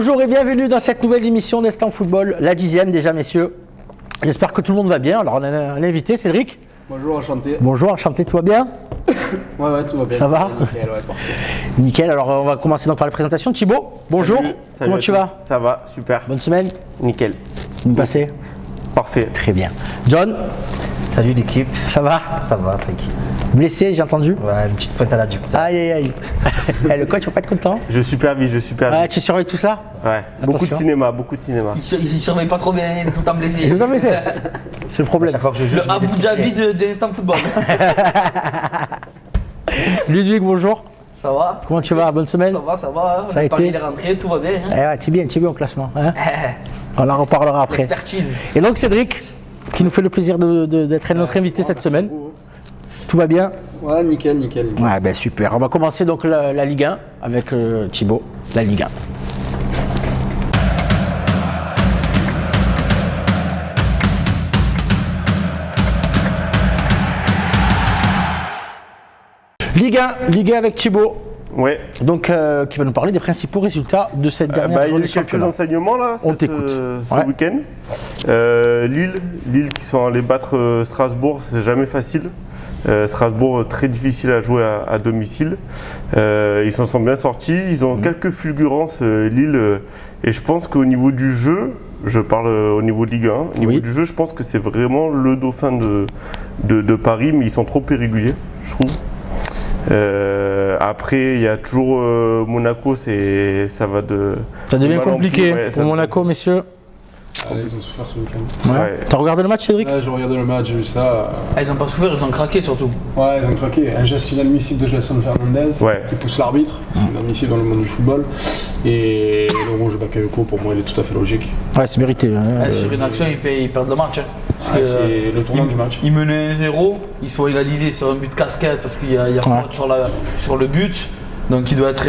Bonjour et bienvenue dans cette nouvelle émission d'Instant Football, la 10e déjà messieurs. J'espère que tout le monde va bien. Alors on a un invité, Cédric. Bonjour, enchanté. Bonjour, enchanté, tout va bien? Ouais, tout va bien. Ça va? Nickel, ouais, parfait. Nickel, alors on va commencer donc par la présentation. Thibaut, bonjour. Salut Comment tu vas? Ça va, super. Bonne semaine? Nickel. Une passée? Parfait. Très bien. John, Salut l'équipe, ça va? ça va, tranquille. Blessé, j'ai entendu? Ouais, une petite pointe à la dupe. Aïe aïe aïe. Le coach va pas être content. Je supervise. Ouais, tu surveilles tout ça? Ouais. Beaucoup de cinéma. Il surveille pas trop bien, il est tout le temps blessé. Je vous en blessé. C'est le problème. Chaque fois que je joue, Le je mets des Abu petits Dhabi pieds. d'Instant Football. Ludwig, bonjour. Ça va? Comment tu vas? Bonne semaine? Ça va. Ça a Paris été? est rentré, tout va bien. Hein? Eh ouais, t'es bien au classement. Hein. On en reparlera après. Expertise. Et donc Cédric, qui nous fait le plaisir d'être notre invité cette semaine. Tout va bien? Ouais, nickel. Ouais, ben super. On va commencer donc la Ligue 1 avec Thibaut, la Ligue 1. Ligue 1 avec Thibaut, Ouais. donc qui va nous parler des principaux résultats de cette dernière Il y a journée eu de quelques championnat. enseignements là. On t'écoute. Ce Ouais. week-end. Lille qui sont allés battre Strasbourg, c'est jamais facile. Strasbourg très difficile à jouer à domicile. Ils s'en sont bien sortis. Ils ont quelques fulgurances Lille et je pense qu'au niveau du jeu. Je parle au niveau de Ligue 1. Au niveau du jeu, je pense que c'est vraiment le dauphin de Paris, mais ils sont trop irréguliers, je trouve. Après, il y a toujours Monaco, ça devient mal en compliqué pis, ouais, pour Monaco, messieurs. Ils ont souffert ce week-end. Ouais. Ouais. T'as regardé le match, Cédric? Ouais, j'ai regardé le match, j'ai vu ça. Ah, ils ont pas souffert, ils ont craqué surtout. Ouais, ils ont craqué. Un geste inadmissible de Gelson Fernandez Ouais. qui pousse l'arbitre. C'est inadmissible dans le monde du football. Et le rouge de Bakayoko, pour moi, il est tout à fait logique. Ouais, c'est mérité. Hein. Sur une action, ils perdent le match. Hein. Parce que, C'est le tournant du match. Ils menaient 1-0, ils sont égalisés sur un but de casquette parce qu'il y a faute sur le but. Donc il doit être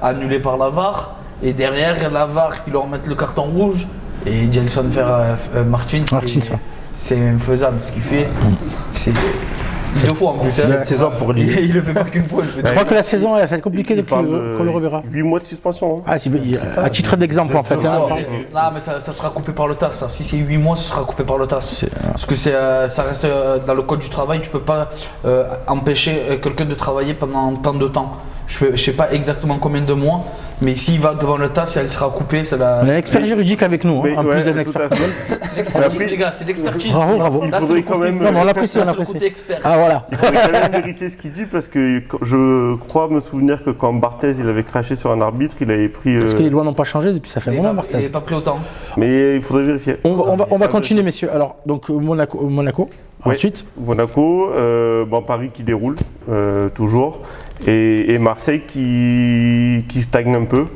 annulé par la VAR. Et derrière, la VAR qui leur met le carton rouge. Et Gelson Martins, c'est infaisable ce qu'il fait. C'est deux fois en plus. Hein. Cette saison pour lui. Il le fait pas qu'une fois. Je crois que la saison, ça va être compliqué Il parle qu'on le reverra. 8 mois de suspension. Hein. Ah, à titre d'exemple en fait. Hein. Non, mais ça sera coupé par le TAS. Ça. Si c'est 8 mois, ce sera coupé par le TAS. Parce que ça reste dans le code du travail. Tu peux pas empêcher quelqu'un de travailler pendant tant de temps. Je sais pas exactement combien de mois, mais s'il va devant le TAS, elle sera coupée. On a un expert juridique avec nous, hein, en plus d'un expert. L'expertise, les gars, c'est l'expertise. Bravo. Il faudrait quand même. Non, mais on l'apprécie. Ah voilà. Il faudrait quand même vérifier ce qu'il dit parce que je crois me souvenir que quand Barthez il avait craché sur un arbitre, il avait pris. Parce que les lois n'ont pas changé depuis ça fait un moment, Il Barthez. n'est pas pris autant. Mais il faudrait vérifier. On va continuer, messieurs. Alors, donc Monaco. Ouais. Ensuite, Monaco, Paris qui déroule toujours et Marseille qui stagne un peu.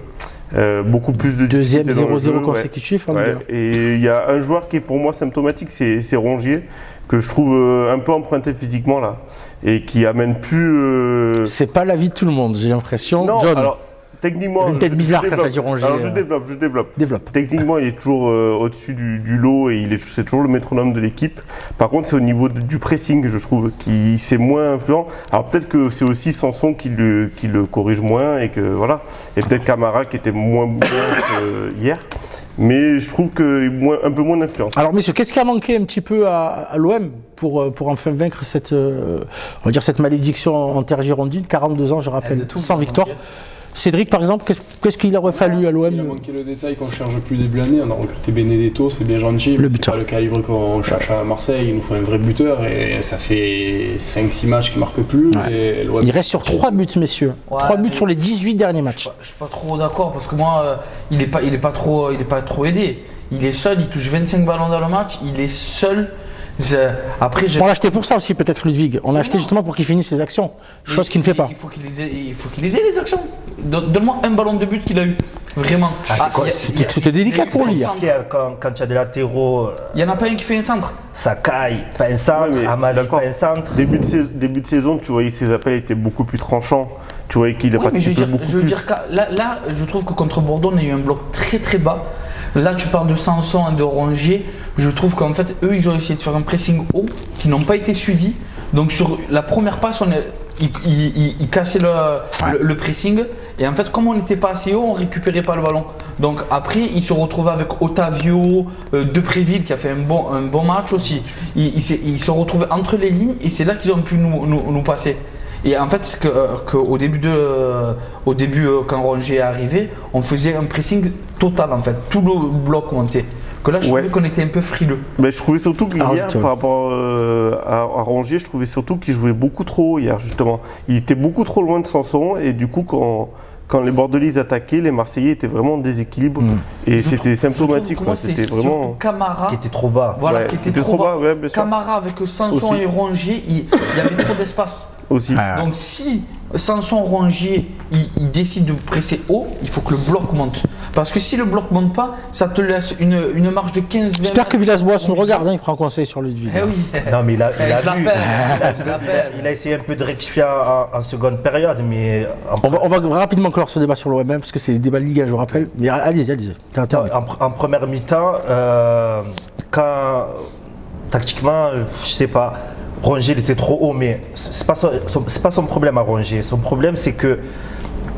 Beaucoup plus de deuxième difficultés dans le 0-0 jeu, consécutif. ouais. Et il y a un joueur qui est pour moi symptomatique, c'est Rongier, que je trouve un peu emprunté physiquement là et qui amène plus. C'est pas l'avis de tout le monde, j'ai l'impression. Non, John, alors techniquement. une tête bizarre quand t'as dit Rongier. Alors je développe. Développe. Techniquement, il est toujours au-dessus du lot et c'est toujours le métronome de l'équipe. Par contre, c'est au niveau du pressing, je trouve, qui c'est moins influent. Alors peut-être que c'est aussi Sanson qui le corrige moins et que voilà. Et peut-être Camara qui était moins bon hier. Mais je trouve que un peu moins d'influence. Alors messieurs, qu'est-ce qui a manqué un petit peu à l'OM pour enfin vaincre cette, on va dire cette malédiction en terre girondine, 42 ans je rappelle, sans victoire. Cédric par exemple, qu'est-ce qu'il aurait fallu à l'OM? Il a manqué le détail qu'on cherche depuis le début de l'année. On a recruté Benedetto, c'est bien gentil. Le Mais c'est buteur. pas le calibre qu'on cherche à Marseille. Il nous faut un vrai buteur et ça fait 5-6 matchs qu'il ne marque plus. Ouais. Et l'OM Il reste sur 3 buts messieurs. Ouais, 3 buts mais- sur les 18 derniers matchs. Je suis pas trop d'accord parce que moi, il est pas trop aidé. Il est seul, il touche 25 ballons dans le match, il est seul. Après, On l'a acheté pour ça aussi peut-être Ludwig. On l'a acheté justement pour qu'il finisse ses actions, chose qu'il ne fait pas. Il faut qu'il les ait les actions. Donne-moi un ballon de but qu'il a eu. Vraiment. C'était délicat pour lui. Quand il y a des latéraux, Il n'y en a pas un qui fait un centre. Sakai, pas un centre, Ouais, mais Amali, d'accord. pas un centre. Début de saison, tu voyais ses appels étaient beaucoup plus tranchants. Tu voyais qu'il a Oui, mais je participé veux beaucoup dire, plus. là, je trouve que contre Bordeaux, on a eu un bloc très très bas. Là, tu parles de Sanson et de Rongier. Je trouve qu'en fait, eux, ils ont essayé de faire un pressing haut qui n'ont pas été suivis. Donc, sur la première passe, il cassait le pressing. Et en fait, comme on n'était pas assez haut, on récupérait pas le ballon. Donc après, il se retrouvait avec Otavio, Depréville qui a fait un bon match aussi. Il se retrouvait entre les lignes et c'est là qu'ils ont pu nous passer. Et en fait, c'est qu'au début, quand Rongier est arrivé, on faisait un pressing total en fait. Tout le bloc montait. Que là, je trouvais qu'on était un peu frileux. Mais je trouvais surtout qu'hier, par rapport à Rongier, je trouvais surtout qu'il jouait beaucoup trop haut hier, justement. Il était beaucoup trop loin de Sanson et du coup, quand les Bordelais attaquaient, les Marseillais étaient vraiment en déséquilibre. Et c'était symptomatique. C'était vraiment. Camara. Qui était trop bas. Voilà, qui était trop bas. Ouais, bien sûr. Camara avec Sanson Aussi. et Rongier, il y avait trop d'espace. Aussi. Donc si Sanson Rongier, il décide de presser haut, il faut que le bloc monte. Parce que si le bloc monte pas, ça te laisse une marge de 15-20 mètres. J'espère que Villas-Boas nous regarde, il prend conseil sur Ludwig. Eh oui. Non, mais il a Je vu. l'appelle. Il a essayé un peu de rectifier en seconde période, mais On va rapidement clore ce débat sur l'OM, parce que c'est le débat de Ligue 1, je vous rappelle. Mais allez-y. en première mi-temps, quand tactiquement, je sais pas, Rongier il était trop haut, mais c'est pas son problème à Rongier. Son problème, c'est que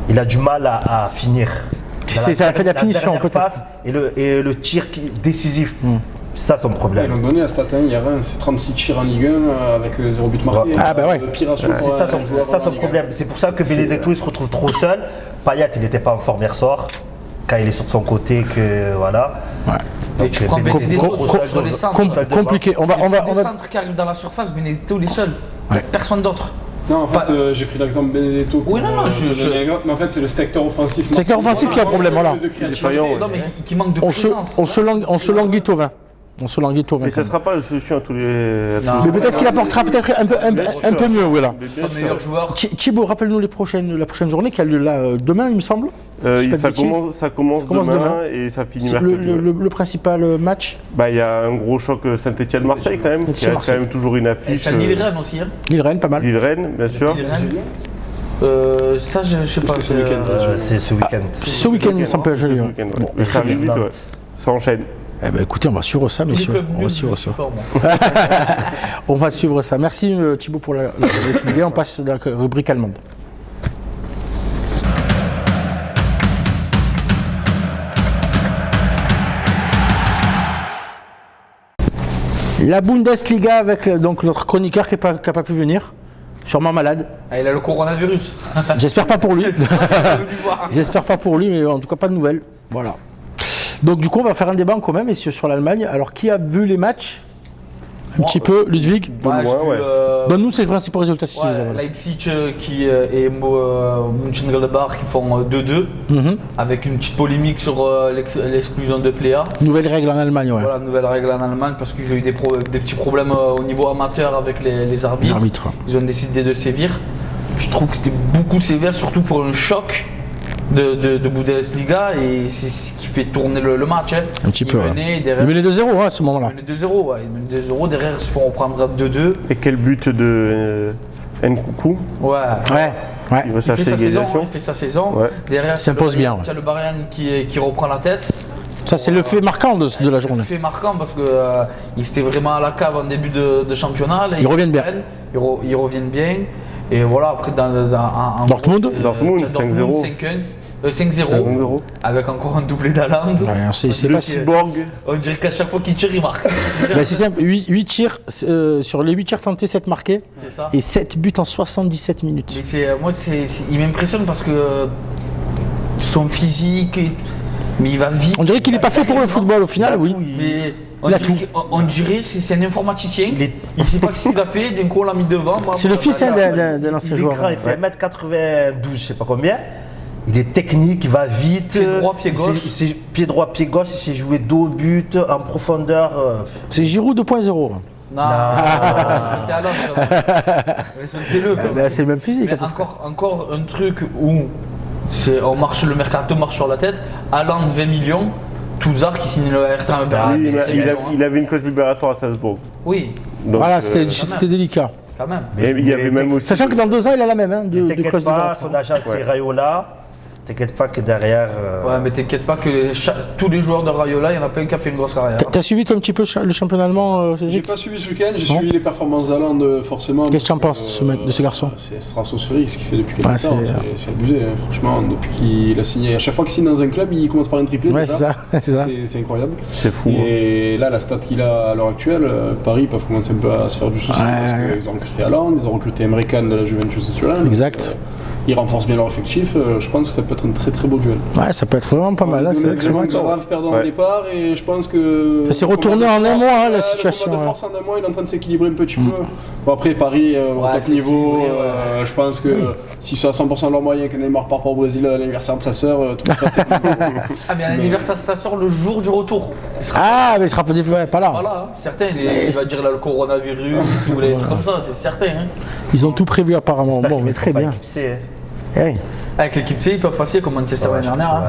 il a du mal à finir. Ça a fait de la finition, dernière peut-être. passe et le tir décisif. C'est ça son Ils problème. l'ont donné à stat, il y avait 36 tirs en Ligue 1 avec 0 but marqué. Ah, bah ouais. Le pire ratio C'est pour ça un joueur son en Ligue 1. problème. C'est pour ça que Benedetto il se retrouve trop seul. Payet il n'était pas en forme hier soir. Quand il est sur son côté, que voilà. Et tu prends Benedetto sur les centres. Compliqué. On va. Les centres qui arrivent dans la surface, Benedetto il est seul. Ouais. Personne d'autre. Non, en fait, j'ai pris l'exemple Benedetto. Oui, non, Mais en fait, c'est le secteur offensif. Le secteur offensif qui a un problème, voilà. De créativité. Défaillant, Non, mais qui manque de On présence. se languit au vin. Mais ça ne sera pas la solution à tous les. Non. Mais peut-être qu'il apportera peut-être un peu mieux, voilà. Ton meilleur joueur. Thibaut, rappelle-nous la prochaine journée qui a lieu là demain, il me semble. Ça commence demain et ça finit C'est mercredi. le principal match. Il y a un gros choc Saint-Etienne-Marseille quand même, qui reste Saint-Étienne-Marseille. quand même toujours une Et affiche. ça Lille-Rennes aussi. Hein. Lille-Rennes, pas mal. Lille-Rennes, bien sûr. Lille-Rennes. Ça, je sais pas. C'est ce week-end. C'est ce week-end. C'est ce week-end, il me semble, C'est ce joli. week-end, ouais. Bon, Mais ça arrive vite, ouais. Ça enchaîne. Eh ben écoutez, on va suivre ça, messieurs. On va suivre ça. On va suivre ça. Merci Thibaut pour la idée. On passe à la rubrique allemande. La Bundesliga avec donc notre chroniqueur qui n'a pas pu venir, sûrement malade. Ah, il a le coronavirus. J'espère pas pour lui. C'est pas ça qu'il est venu voir. J'espère pas pour lui, mais en tout cas pas de nouvelles. Voilà. Donc du coup, on va faire un débat en commun, messieurs, sur l'Allemagne. Alors, qui a vu les matchs un petit peu, Ludwig? Ouais, j'ai vu, Donne-nous ses principaux résultats si tu les as. ouais, Leipzig et Mönchengladbach qui font 2-2 avec une petite polémique sur l'exclusion de Plea. Nouvelle règle en Allemagne, ouais. Voilà, nouvelle règle en Allemagne parce qu'ils ont eu des petits problèmes au niveau amateur avec les arbitres. L'arbitre. Ils ont décidé de sévir. Je trouve que c'était beaucoup sévère, surtout pour un choc de Bundesliga et c'est ce qui fait tourner le match. Hein. Un petit peu, ouais. Ils Il menait 2-0 à ce moment-là. menaient 2-0, ouais. Ils menaient 2-0, derrière ils se font reprendre 2-2. Et quel but de Nkoukou Ouais. Ouais. Il va Il chercher fait sa saison, l'égalisation. il fait sa saison. Ouais. Derrière, s'impose bien, ouais. Tu as le Bayern qui reprend la tête. Ça, c'est le fait marquant de la journée. C'est le fait marquant parce qu'ils étaient vraiment à la cave en début de championnat. Là, Ils reviennent bien. Ils reviennent bien. Et voilà, après, en Dortmund Dortmund, 5-0. 5-0. 5-0. Avec encore un doublé d'Haaland. Ouais, c'est Le pas si... cyborg. On dirait qu'à chaque fois qu'il tire, il marque. Ben, c'est simple, 8 tirs, sur les 8 tirs tentés, 7 marqués, C'est ça. et 7 buts en 77 minutes. Mais il m'impressionne parce que son physique, mais il va vite. On dirait qu'il n'est pas fait pour le football au final, oui. Mais Il a tout. on dirait c'est un informaticien. Il sait pas ce qu'il a fait, d'un coup on l'a mis devant. C'est le fils hein, d'un ancien Il est joueur. grand, il fait 1m92, je sais pas combien. Il est technique, il va vite. Pied droit, pied gauche. Pied droit, pied gauche, il sait jouer dos au but, en profondeur. C'est Giroud 2.0. Non, respectez Haaland, quand même. Respectez-le. quand même. Ben, c'est le même physique. Mais encore un truc où le mercato marche sur la tête. Haaland 20 millions, Touzard qui signe le Hertha Berlin. Oui, c'est millions, hein. il avait une clause libératoire à Salzbourg. Oui, Donc, Voilà, c'était délicat. quand même. Et il y avait même aussi. Sachant que dans 2 ans, il a la même, hein, de T'inquiète clause pas, libératoire. son agent c'est Raiola. T'inquiète pas que derrière. Ouais, mais t'inquiète pas que tous les joueurs de Raiola, il n'y en a pas un qui a fait une grosse carrière. T'as suivi toi un petit peu le championnat allemand, J'ai Cédric? pas suivi ce week-end, j'ai suivi les performances d'Haaland forcément. Qu'est-ce que tu en penses de ce garçon? C'est stratosphérique ce qu'il fait depuis quelques Ouais, temps, c'est abusé, hein, franchement, depuis qu'il a signé. À chaque fois qu'il signe dans un club, il commence par un triplé. Ouais, déjà. c'est ça. C'est incroyable. C'est fou. Et là, la stat qu'il a à l'heure actuelle, Paris peuvent commencer un peu à se faire du souci parce qu'ils ont recruté Haaland, ils ont recruté Emre Can de la Juventus de Turin. Exact. Ils renforcent bien leur effectif, je pense que ça peut être un très très beau duel. Ouais, ça peut être vraiment pas mal. Là, c'est vrai que ce match. Grave perdant au départ et je pense que. Ça s'est retourné en un mois, hein, la situation. Le combat de force en un mois, il est en train de s'équilibrer un petit peu. Bon, après, Paris, au top niveau, je pense que s'ils sont à 100% de leurs moyens, que Neymar part pas au Brésil à l'anniversaire de sa sœur, tout va passer. Ah, mais à l'anniversaire, ça sort le jour du retour. Ah, mais il sera pas là. Voilà, hein. Certains, il va dire là le coronavirus ou les trucs comme ça, c'est certain. Hein. Ils ont tout prévu apparemment. Bon, mais très bien. Hey. Avec l'équipe C, ils peuvent passer comme Manchester l'année dernière.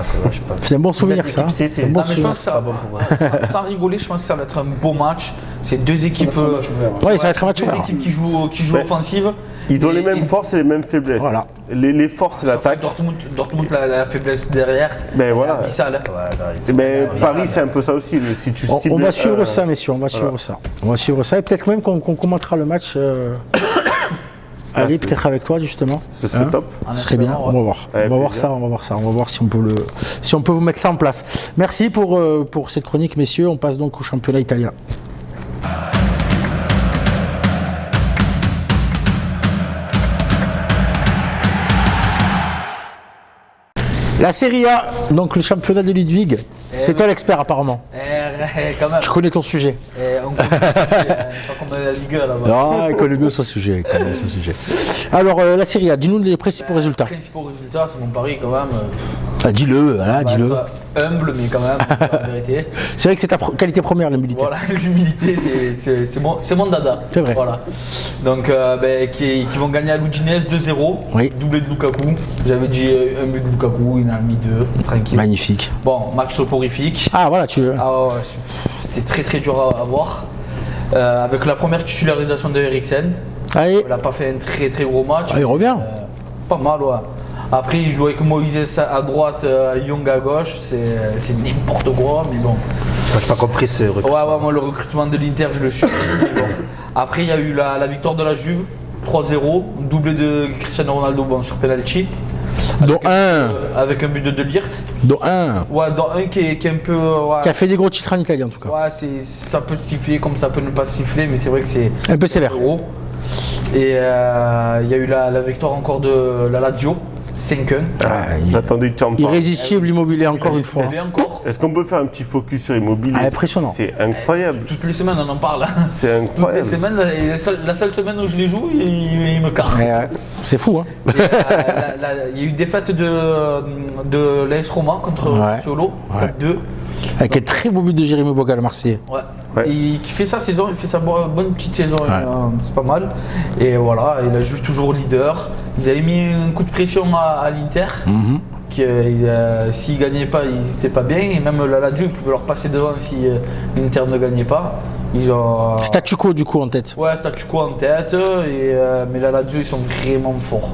C'est un bon souvenir ça. C'est un bon Non, mais je souvenir. pense que ça, sans rigoler, je pense que ça va être un beau match. C'est deux équipes. Ouais, ça va être un match deux ouvert. équipes qui jouent offensive. Ils ont les mêmes Et- forces et les mêmes faiblesses. Voilà. Les forces, c'est l'attaque. Dortmund la faiblesse derrière. Ben voilà. Abyssale. Mais Paris, c'est un peu ça aussi. Si tu On cibles, va suivre ça, messieurs, on va suivre ça. On va suivre ça et peut-être même qu'on commentera le match. Allez, peut-être avec toi justement. Ce serait top. Ce serait bien, on va voir. Avec On va voir plaisir. ça, on va voir ça. On va voir si on peut vous mettre ça en place. Merci pour cette chronique, messieurs. On passe donc au championnat italien. La Serie A, donc le championnat de Ludwig. C'est toi l'expert apparemment. Quand même. Je connais ton sujet. On connaît pas comme la Ligue 1 là-bas. Ah, il connaît bien son sujet. Alors, la Serie A, dis-nous les principaux résultats. Les principaux résultats, c'est mon pari quand même. Ah, dis-le, voilà, On va dis-le. être humble, mais quand même, la vérité. C'est vrai que c'est ta qualité première, l'humilité. Voilà, l'humilité, c'est mon dada. C'est vrai. Voilà. Donc, qui vont gagner à l'Udinese 2-0. Oui. Doublé de Lukaku. J'avais dit un but de Lukaku, il en a mis 2. Tranquille. Magnifique. Bon, match soporifique. Ah, voilà, tu veux. Ah ouais, c'était très très dur à voir. Avec la première titularisation de Eriksen. Allez, Il n'a pas fait un très très gros match. il revient. Pas mal, ouais. Après, il joue avec Moïse à droite, Young à gauche. C'est n'importe quoi, mais bon. Moi, j'ai pas compris ce recul. Ouais, moi, le recrutement de l'Inter, je le suis. Mais bon. Après, il y a eu la victoire de la Juve, 3-0. Doublé de Cristiano Ronaldo sur penalty. Dont un. Avec un but de Ligt. Dont un. Ouais, dans un qui est un peu. Ouais, Qui a fait des gros titres en Italie en tout cas. ouais, ça peut siffler comme ça peut ne pas siffler, mais c'est vrai que c'est. Un peu sévère. Gros. Et il y a eu la victoire encore de la Lazio, 5-1. J'attendais que tu en parles. Irrésistible immobilier encore une fois. Et encore. Est-ce qu'on peut faire un petit focus sur Immobilier? Ah, impressionnant. C'est incroyable. Toutes les semaines, on en parle. C'est Toutes les incroyable. semaines, et la seule semaine où je les joue, il me carre. C'est fou, hein. Et, il y a eu défaite de l'AS Roma contre Sassuolo, Ouais. 4-2. Avec un très beau but de Jérémy Boga, le Marseillais. Ouais. Ouais. Et qui fait sa saison, il fait sa bonne petite saison, c'est pas mal. Et voilà, il a joué toujours leader. Ils avaient mis un coup de pression à l'Inter. S'ils ne gagnaient pas, ils n'étaient pas bien. Et même la Lazio, ils pouvaient leur passer devant si l'Inter ne gagnait pas. Ils ont. Statu quo du coup en tête. Ouais, statu quo en tête. Mais la Lazio, ils sont vraiment forts.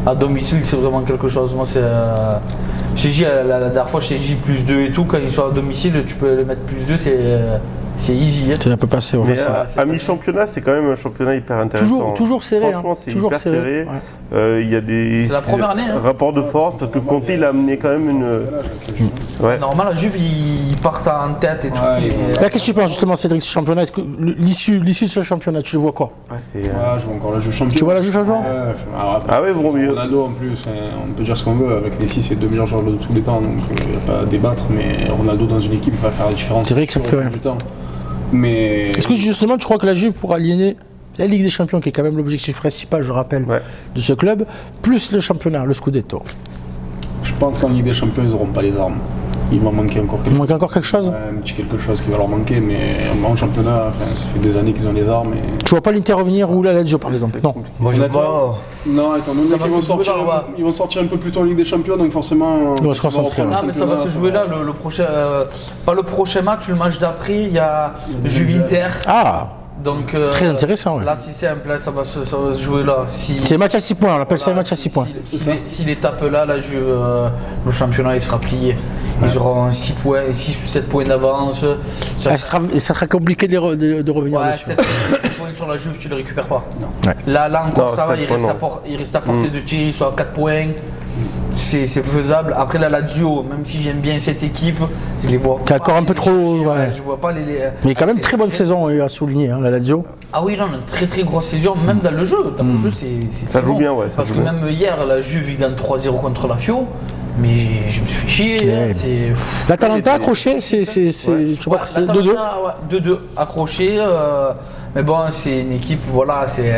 À domicile, c'est vraiment quelque chose. Moi, c'est. Chez J, la dernière fois, chez J plus 2 et tout, quand ils sont à domicile, tu peux les mettre plus 2, c'est easy. Hein. Ça peut passer. Mais facile. à mi-championnat, c'est quand même un championnat hyper intéressant. Toujours serré. Franchement, hein. c'est Toujours hyper serré. Il y a des C'est la première année, hein. rapports de force parce que Conte, il a amené quand même une. Ouais. Normal, la Juve, ils partent en tête et tout. Ouais, mais- Là, qu'est-ce que tu penses justement, Cédric, ce championnat? Est-ce que l'issue de ce championnat, tu le vois quoi? Ouais, c'est. Ouais, je vois encore la Juve champion. Tu vois la Juve champion? Ah ouais, bon, Ronaldo en plus, on peut dire ce qu'on veut. Avec Messi, c'est le 2 meilleurs joueurs de tous les temps, donc il n'y a pas à débattre. Mais Ronaldo dans une équipe va faire la différence. C'est vrai que ça fait rien. du temps. Mais Est-ce que justement, tu crois que la Juve pourra aliéner la Ligue des Champions, qui est quand même l'objectif principal, je rappelle, Ouais. de ce club, plus le championnat, le Scudetto? je pense qu'en Ligue des Champions, ils n'auront pas les armes. Il va manquer encore Il quelque manque encore quelque chose? un petit quelque chose qui va leur manquer, mais en championnat, ça fait des années qu'ils ont les armes. Et... Tu vois pas l'Inter revenir ou la Lazio par exemple? Non. Moi, je Honnêtement, vois. Non, étant donné Ça qu'ils va vont se jouer sortir, là, ouais. ils vont sortir un peu plus tôt en Ligue des Champions, donc forcément. Ils vont se concentrer, reprendre là. le Non, mais ça va se championnat, jouer là, le prochain. Pas le prochain match, le match d'après, il y a Juve Inter. Ah, Donc, Très intéressant, ouais. Là, si c'est simple, là, ça va se jouer là. C'est match à 6 points, on appelle ça un match à 6 points. S'il est tape là, la Juve, le championnat il sera plié. Ils auront 6 points, 6 ou 7 points d'avance. Ça sera compliqué de revenir Ouais, dessus. 7 points sur la Juve, tu ne les récupères pas. Ouais. Là encore, Non, ça va, 7 il reste à portée de tir, ils sont à 4 points. C'est faisable. Après, la Lazio, même si j'aime bien cette équipe, je les vois. T'es encore un peu trop. Ouais. Je vois pas les. Mais quand même très bonne saison à souligner, hein, la Lazio. Ah oui, non, une très très grosse saison, même dans le jeu. Dans le jeu, c'est Ça très joue bon. bien, ouais, ça Parce joue que bien. même hier, la Juve, il gagne 3-0 contre la Fio. Mais je me suis fait chier. Ouais. L'Atalanta accroché, je sais pas, c'est 2-2. 2-2 accroché. Mais bon, c'est une équipe, voilà, c'est.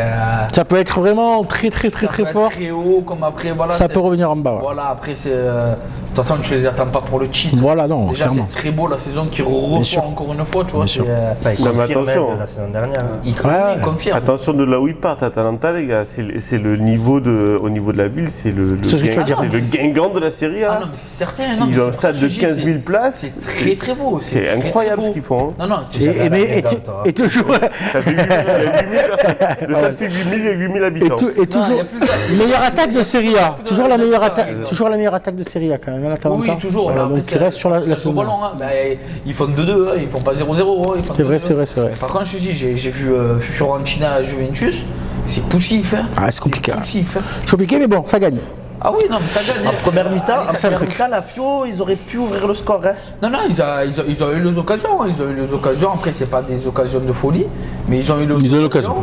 Ça peut être vraiment très très très ça très peut être fort. Très haut, comme après, voilà. Ça c'est- peut revenir en bas. Ouais. Voilà, après, c'est. De toute façon, tu les attends pas pour le titre. Voilà, non, Déjà, clairement. c'est très beau la saison qui reprend sûr. encore une fois, tu vois. sûr. C'est, Il Non, mais confirme attention. même de la saison dernière. il confirme. Attention de là où ils partent, Atalanta, les gars. C'est le niveau au niveau de la ville, c'est le C'est ce que tu vas dire. c'est le Guingamp de la Série A. Ah non, mais c'est certain. non, mais Ils ont un c'est stade pour ça de que je dis, 15 000 places. C'est très très beau. C'est très, très incroyable beau. ce qu'ils font. hein. Non, non, c'est Et toujours. Ça fait 8 000, le stade fait 8 000 habitants. Et toujours il y a plus de- meilleure attaque de Serie A. que Toujours la meilleure de- attaque. Toujours la meilleure attaque de Serie A quand même. L'Atalanta. Oui, toujours. Voilà, Après, donc il reste sur la c'est saison. au ballon, hein. Ben, ils font 2-2, hein. Ils font pas 0-0. Hein. Ils font C'est vrai, 2-2. c'est vrai, c'est vrai. Par contre, je te dis, j'ai vu Fiorentina à Juventus. C'est poussif. Hein. Ah, c'est compliqué. Poussif. Hein. C'est compliqué, mais bon, ça gagne. Ah oui, non, mais ça gagne. En première mi-temps, c'est un truc. la Fio, ils auraient pu ouvrir le score. Hein. Non, non, ils ont eu les occasions. Ils ont eu les occasions. Après, c'est pas des occasions de folie, mais ils ont eu Ils ont eu l'occasion.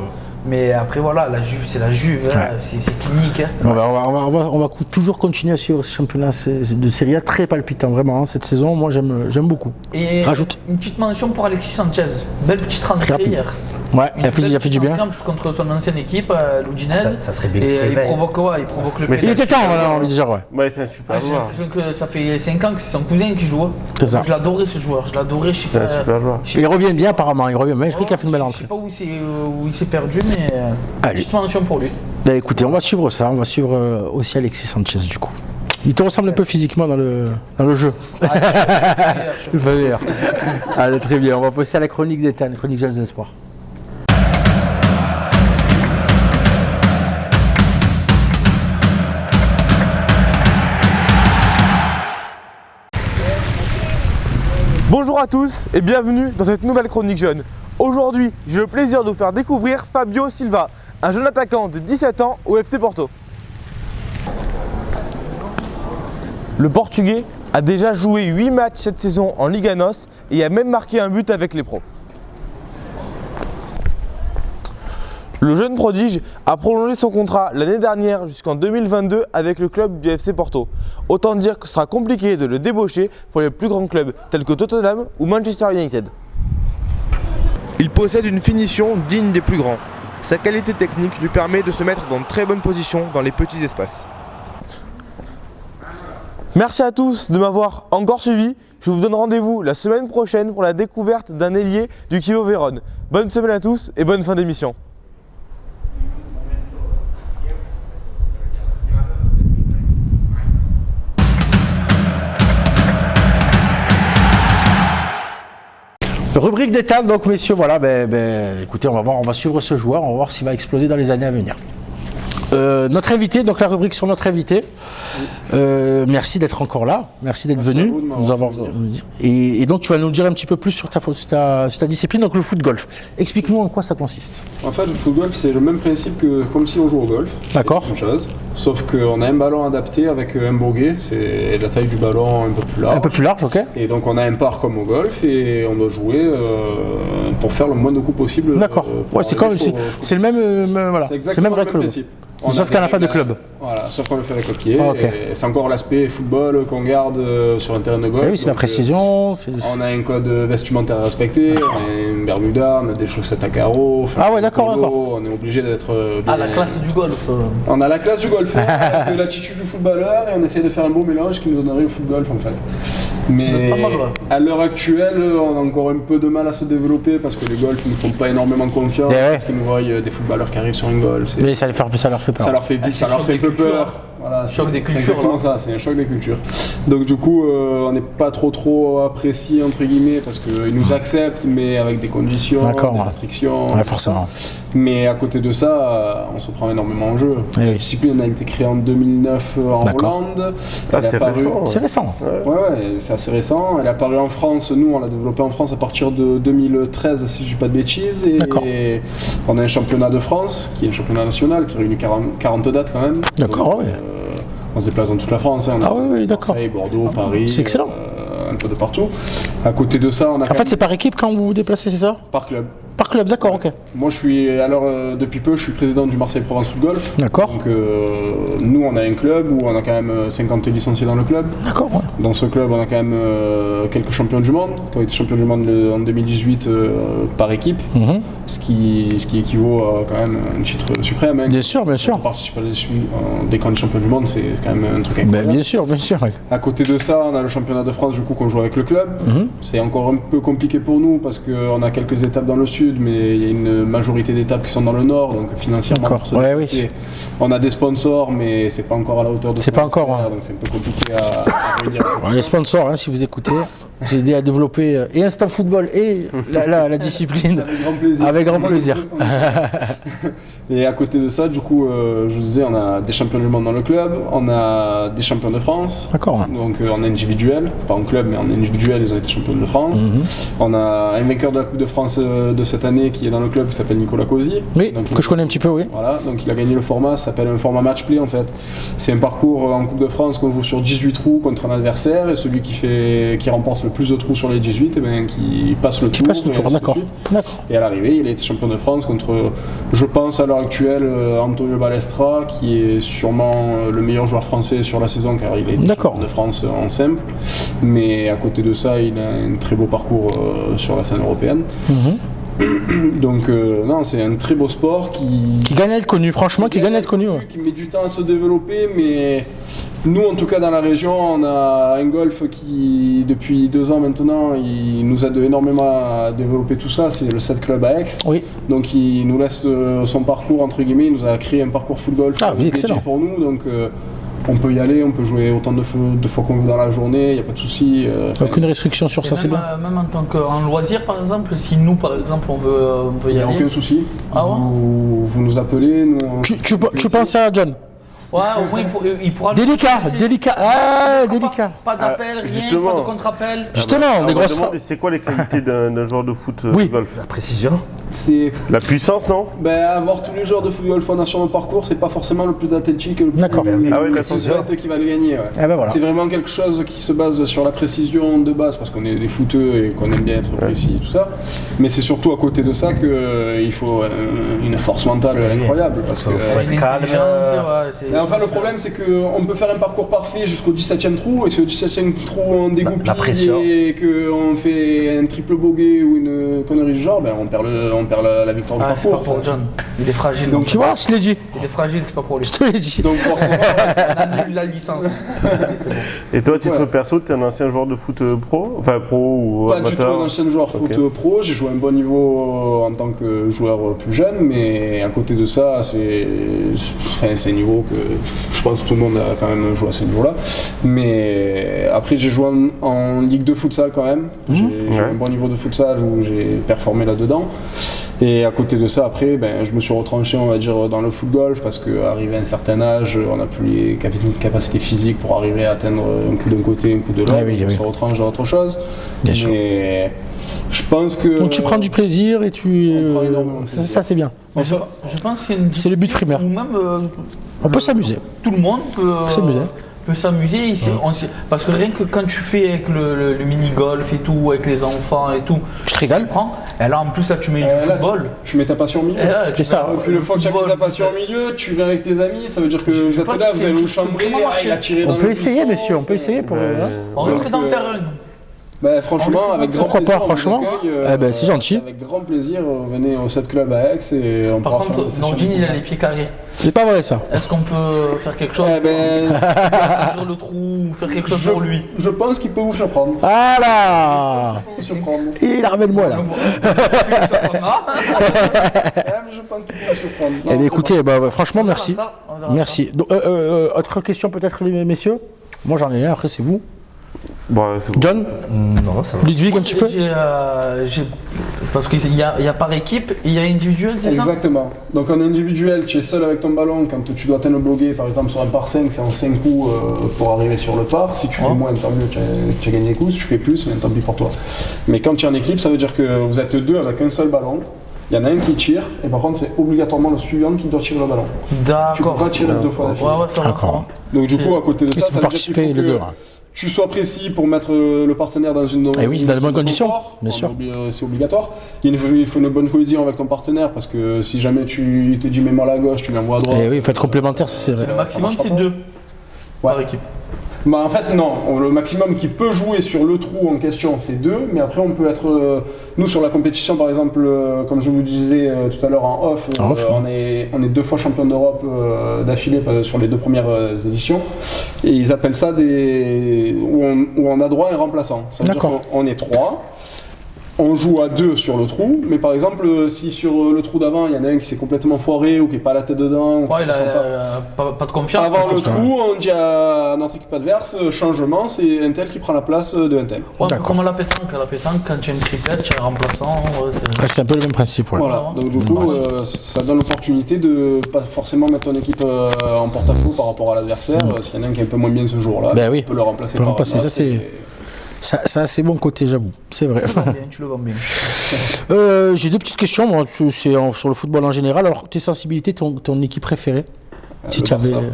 Mais après, voilà, la Juve, c'est la Juve. Hein. Ouais. C'est clinique. Hein. On va toujours continuer à suivre ce championnat de Serie A très palpitant, vraiment. Hein, cette saison, moi, j'aime beaucoup. Et Rajoute. une petite mention pour Alexis Sanchez. Belle petite rentrée rapide. hier. Ouais, il a fait du bien. Contre son ancienne équipe, l'Udinese. Ça serait bien qu'il Et se il réveille. provoque le Mais Il était temps, on a envie de dire, ouais. Ouais, c'est un super J'ai joueur. l'impression que ça fait 5 ans que c'est son cousin qui joue. C'est ça. Je l'adorais ce joueur, je l'adorais. Je sais C'est un pas. super joueur. je sais Il pas- revient bien, apparemment. Il revient bien. Je trouve qu'il a fait une belle Je rentrée. sais pas où il s'est perdu, mais Allez. petite mention pour lui. Bah, écoutez, on va suivre ça. On va suivre aussi Alexis Sanchez, du coup. Il te ressemble un peu physiquement dans le jeu. Il va meilleur. Allez, très bien. On va passer à la chronique d'État, la chronique Jeunes Espoirs. Bonjour à tous et bienvenue dans cette nouvelle chronique jeune. Aujourd'hui, j'ai le plaisir de vous faire découvrir Fabio Silva, un jeune attaquant de 17 ans au FC Porto. Le Portugais a déjà joué 8 matchs cette saison en Liga NOS et a même marqué un but avec les pros. Le jeune prodige a prolongé son contrat l'année dernière jusqu'en 2022 avec le club du FC Porto. Autant dire que ce sera compliqué de le débaucher pour les plus grands clubs tels que Tottenham ou Manchester United. Il possède une finition digne des plus grands. Sa qualité technique lui permet de se mettre dans de très bonnes positions dans les petits espaces. Merci à tous de m'avoir encore suivi. Je vous donne rendez-vous la semaine prochaine pour la découverte d'un ailier du Chievo Vérone. Bonne semaine à tous et bonne fin d'émission. Rubrique d'État, donc messieurs, voilà, écoutez, on va suivre ce joueur, on va voir s'il va exploser dans les années à venir. Notre invité, donc la rubrique sur notre invité. Merci d'être encore là, merci d'être Merci à venu vous de m'avoir nous avoir. Et donc tu vas nous dire un petit peu plus sur ta discipline, donc le foot golf. Explique-nous en quoi ça consiste. En fait, le foot golf, c'est le même principe que comme si on joue au golf. D'accord. C'est la même chose. Sauf qu'on a un ballon adapté avec un bogey, c'est la taille du ballon un peu plus large. Un peu plus large, ok. Et donc on a un par comme au golf et on doit jouer pour faire le moins de coups possible. D'accord. pour Ouais, c'est arriver comme c'est le même, voilà, c'est le exactement même règlement. principe. Sauf qu'on n'a pas de club. Voilà, sauf qu'on le fait avec le pied. Ah, ok. Et c'est encore l'aspect football qu'on garde sur un terrain de golf. Eh oui, c'est la Donc, précision. on a un code vestimentaire à respecter, on a une bermuda, on a des chaussettes à carreaux. Ah ouais, d'accord, polo, d'accord. On est obligé d'être bien. Ah, la classe du golf. On a la classe du golfeur avec l'attitude du footballeur et on essaie de faire un beau mélange qui nous donnerait au foot golf en fait. Mais pas mal, ouais. à l'heure actuelle, on a encore un peu de mal à se développer parce que les golfs ne font pas énormément confiance, Eh ouais. parce qu'ils nous voient des footballeurs qui arrivent sur un golf. Mais ça leur fait peur. Ça leur fait un peu peur. Voilà, Choc des c'est cultures. exactement ça, c'est un choc des cultures. Donc du coup, on n'est pas trop apprécié entre guillemets parce qu'ils nous acceptent, mais avec des conditions, D'accord, des ouais. restrictions. Ouais, forcément. Mais à côté de ça, on se prend énormément en jeu. Eh oui. La discipline a été créée en 2009 en D'accord. Hollande. Ah, Elle est c'est apparue- récent. C'est récent. Ouais, c'est assez récent. Elle est apparue en France. Nous, on l'a développée en France à partir de 2013, si je dis pas de bêtises. D'accord. Et on a un championnat de France, qui est un championnat national, qui réunit 40 dates quand même. D'accord, Donc, ouais. on se déplace dans toute la France. Hein. On a Ah oui, d'accord. Marseille, Bordeaux, Paris. C'est excellent. Un peu de partout. À côté de ça, on a En fait, c'est par équipe quand vous vous déplacez, c'est ça? par club. Par club, d'accord, ok. Moi, depuis peu, je suis président du Marseille Provence Foot Golf. D'accord. Donc, nous, on a un club où on a quand même 50 licenciés dans le club. D'accord, ouais. Dans ce club, on a quand même quelques champions du monde qui ont été champions du monde en 2018 par équipe, Mhm. ce qui équivaut à quand même un titre suprême. Hein. Bien sûr, bien sûr. On participe des grands champions du monde, c'est quand même un truc Ben, incroyable. bien sûr, bien sûr. ouais. À côté de ça, on a le championnat de France du coup qu'on joue avec le club. Mhm. C'est encore un peu compliqué pour nous parce qu'on a quelques étapes dans le sud, mais il y a une majorité d'étapes qui sont dans le nord, donc financièrement D'accord. pour se Ouais, déplacer, oui. on a des sponsors, mais c'est pas encore à la hauteur de ce C'est pas qu'on encore, espère, ouais. donc c'est un peu compliqué à réunir. Alors, les sponsors, hein, si vous écoutez, j'ai aidé à développer et Instant Football et la discipline. Avec grand plaisir. Avec grand plaisir. Et à côté de ça, du coup, je vous disais, on a des champions du monde dans le club, on a des champions de France. D'accord. ouais. Donc en individuel, pas en club, mais en individuel, ils ont été champions de France. Mhm. On a un vainqueur de la Coupe de France de cette année qui est dans le club qui s'appelle Nicolas Cosi. Oui, Donc, que je connais un petit peu, oui. Voilà, donc il a gagné le format, ça s'appelle un format match play en fait. C'est un parcours en Coupe de France qu'on joue sur 18 trous contre un adversaire et celui qui remporte le plus de trous sur les 18, eh ben, qui passe le Qui tour. passe le et tour, ainsi de d'accord. suite. D'accord. Et à l'arrivée, il a été champion de France contre, je pense à l'heure actuelle, Antonio Balestra, qui est sûrement le meilleur joueur français sur la saison car il a été D'accord. champion de France en simple. Mais à côté de ça, il a un très beau parcours sur la scène européenne. Mhm. Donc non, c'est un très beau sport Qui gagne à être connu, franchement, qui gagne à être connu. ouais. qui met du temps à se développer, mais nous, en tout cas dans la région, on a un golf qui, depuis 2 ans maintenant, il nous aide énormément à développer tout ça. C'est le 7 Club à Aix. Oui. Donc il nous laisse son parcours, entre guillemets, il nous a créé un parcours foot golf Ah, oui, dédié excellent. pour nous. Donc on peut y aller, on peut jouer autant de fois qu'on veut dans la journée, il n'y a pas de souci. Aucune restriction sur ça, Et c'est même, bien. même en tant qu'en loisir, par exemple, si nous, par exemple, on veut Il y n'y a aller. aucun souci. Ah ouais Vous nous appelez, nous on- Tu penses à John? Ouais, au moins, il pourra. Délicat, C'est- délicat. Ah, pas- délicat. Pas d'appel, rien, justement. pas de contre-appel. Justement, On des va grosses. demander, c'est quoi les qualités d'un joueur de foot Oui. golf? La précision. c'est La puissance, non? Ben, avoir tous les joueurs de foot golf qu'on a sur le parcours, c'est pas forcément le plus athlétique et le plus D'accord. Ah oui, la précis qui va le gagner. Ouais. Ah ben voilà. C'est vraiment quelque chose qui se base sur la précision de base, parce qu'on est des footeux et qu'on aime bien être précis et tout ça. Mais c'est surtout à côté de ça qu'il faut une force mentale incroyable. Parce que, Faut être Une calme, intelligence, ouais, c'est- et enfin, le problème, c'est qu'on peut faire un parcours parfait jusqu'au 17e trou, et si au 17e trou on dégoupille La pression. et qu'on fait un triple bogey ou une connerie du genre, ben on perd la victoire du Ah, c'est pas parcours. pour John. Il est fragile. Donc, Donc, Tu vois, je te l'ai dit. il est fragile, c'est pas pour lui. Je te l'ai dit. Donc forcément, On annule la licence. Et toi, à titre Ouais. perso, t'es un ancien joueur de foot pro? Enfin, pro ou pas du tout amateur? un ancien joueur foot Ok. pro, j'ai joué un bon niveau en tant que joueur plus jeune, mais à côté de ça, c'est un niveau que je pense que tout le monde a quand même joué à ce niveau-là. Mais après, j'ai joué en Ligue 2 futsal quand même, j'ai Ouais. un bon niveau de futsal où j'ai performé là-dedans. Et à côté de ça, après, ben, je me suis retranché, on va dire, dans le foot golf parce qu'arrivé à un certain âge, on n'a plus les capacités physiques pour arriver à atteindre un coup d'un côté, un coup de l'autre. Ah oui, on oui. se retranche dans autre chose. Bien sûr. Mais je pense que. Donc tu prends du plaisir et tu. On prend énormément de ça, plaisir. ça, c'est bien. Mais je pense que c'est une C'est le but primaire. Ou même. On peut s'amuser. Tout le monde peut. S'amuser. Peut s'amuser. Parce que rien que quand tu fais avec le mini-golf et tout, avec les enfants et tout, Tu te régales. prends. Et là, en plus, là, tu mets du Là, football. tu mets ta passion au milieu. Et là, tu C'est ça. mets Et puis le fois que tu as mis football, ta passion au milieu, tu viens avec tes amis, ça veut dire que Je vous êtes pense là, que vous c'est allez un vous truc qui peut chambrer, vraiment marcher. il a tiré dans On le peut essayer, buisson, messieurs, on peut essayer pour. Ouais. hein. On risque Donc, d'en faire une. Franchement, avec grand Pourquoi plaisir. pas, on vous franchement. accueille, Eh ben, c'est gentil. Avec grand plaisir, venez au 7 Club à Aix et on Par pourra faire contre, une session Nordine, de il a football. les pieds carrés. C'est pas vrai ça. Est-ce qu'on peut faire quelque chose sur le trou ou faire quelque chose pour lui? Je pense qu'il peut vous surprendre. Ah là Vous surprendre. Il ramène-moi là. Je pense qu'il peut vous surprendre. Eh bien, écoutez, franchement, merci. Ça, on verra Merci. Donc, autre question peut-être, les messieurs? Moi j'en ai un, après c'est vous. Bon, c'est bon. John, Non, ça va. Ludwig, un petit peu? Parce qu'il y a par équipe et il y a individuel, c'est ça? Exactement. Donc en individuel, tu es seul avec ton ballon. Quand tu dois t'enboguer, par exemple sur un par 5, c'est en 5 coups pour arriver sur le par. Si tu fais moins, tant mieux, tu as gagné des coups. Si tu fais plus, tant pis pour toi. Mais quand tu es en équipe, ça veut dire que vous êtes deux avec un seul ballon. Il y en a un qui tire, et par contre, c'est obligatoirement le suivant qui doit tirer le ballon. D'accord. Tu peux pas tirer 2 fois d'affilée. Ouais, ça va. D'accord. Donc du coup, à côté de Et ça, si ça vous veut dire qu'il participez faut les deux que là. tu sois précis pour mettre le partenaire dans une Eh oui, dans les bonnes zone de conditions, confort. bien sûr. C'est obligatoire. Il faut une bonne cohésion avec ton partenaire parce que si jamais il te dit mets-moi à la gauche, tu l'envoies à droite. Eh oui, faites complémentaire, ça c'est Le vrai. maximum, marchera c'est pas. 2 par équipe. En fait non, le maximum qui peut jouer sur le trou en question c'est 2, mais après on peut être, nous sur la compétition par exemple, comme je vous disais tout à l'heure en off, on est 2 fois champion d'Europe d'affilée sur les 2 premières éditions, et ils appellent ça où on a droit à un remplaçant. Ça veut dire qu'on est 3. On joue à 2 sur le trou, mais par exemple, si sur le trou d'avant, il y en a un qui s'est complètement foiré ou qui n'est pas la tête dedans, ou qui Ouais, se il sent a pas de confiance. avant le trou, on dit à notre équipe adverse, changement, c'est un tel qui prend la place de un tel. Ouais, D'accord. comme à la pétanque. À la pétanque, quand tu as une triplette, tu as un remplaçant. C'est un peu le même principe, ouais. Voilà, donc du coup, ça donne l'opportunité de pas forcément mettre ton équipe en porte-à-faux par rapport à l'adversaire. S'il y en a un qui est un peu moins bien ce jour-là, Ben oui. tu peux le remplacer Tu peux le par remplacer, un ça autre c'est. et- Ça a ses bons côtés, j'avoue, c'est vrai. Tu le vends bien. J'ai 2 petites questions, moi, sur le football en général. Alors, tes sensibilités, ton équipe préférée? Si le tu avais. Barça.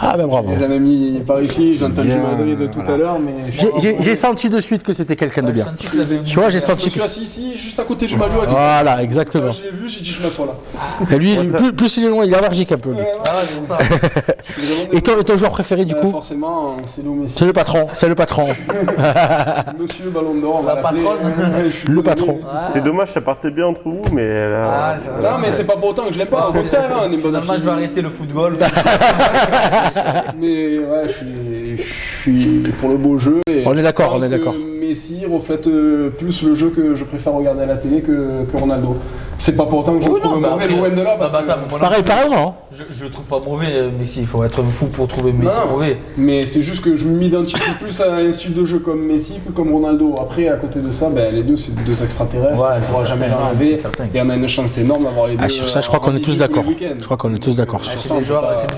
Ah ben bravo. Les amis par ici, j'ai entendu Bien, Madrid tout à l'heure, mais J'ai senti de suite que c'était quelqu'un de bien. Tu vois, j'ai je me senti suis que. assis ici, juste à côté du Malio. Voilà, exactement. Je l'ai vu, j'ai dit je m'assois là. Et lui, plus il est loin, il est allergique un peu. Lui. Ah, c'est pour ça. Je suis vraiment Et ton joueur préféré du coup? forcément, c'est Léo Messi. C'est le patron, c'est le patron. Monsieur Ballon d'Or, on va La l'appeler. patronne. Je suis Le désolé. patron. C'est dommage, ça partait bien entre vous, mais là. Ah, c'est vrai. Non, mais c'est pas pour autant que je l'aime pas, au contraire, hein, on est bon Finalement, je vais arrêter le football. Mais ouais, je suis pour le beau jeu. Et On est d'accord, je pense on est d'accord. que Messi reflète plus le jeu que je préfère regarder à la télé que Ronaldo. C'est pas pour autant que je le trouve mauvais, loin de là. Parce que... Pareil, non? Je le trouve pas mauvais, Messi. Il faut être fou pour trouver Messi Non. mauvais. Mais c'est juste que je m'identifie plus à un style de jeu comme Messi que comme Ronaldo. Après, à côté de ça, les deux, c'est 2 extraterrestres. Ouais, On ne pourra c'est jamais certain, l'enlever. c'est certain. Et on a une chance énorme d'avoir les deux. Ah, sur ça, je crois qu'on est tous d'accord. Je crois qu'on est tous d'accord sur ça. C'est des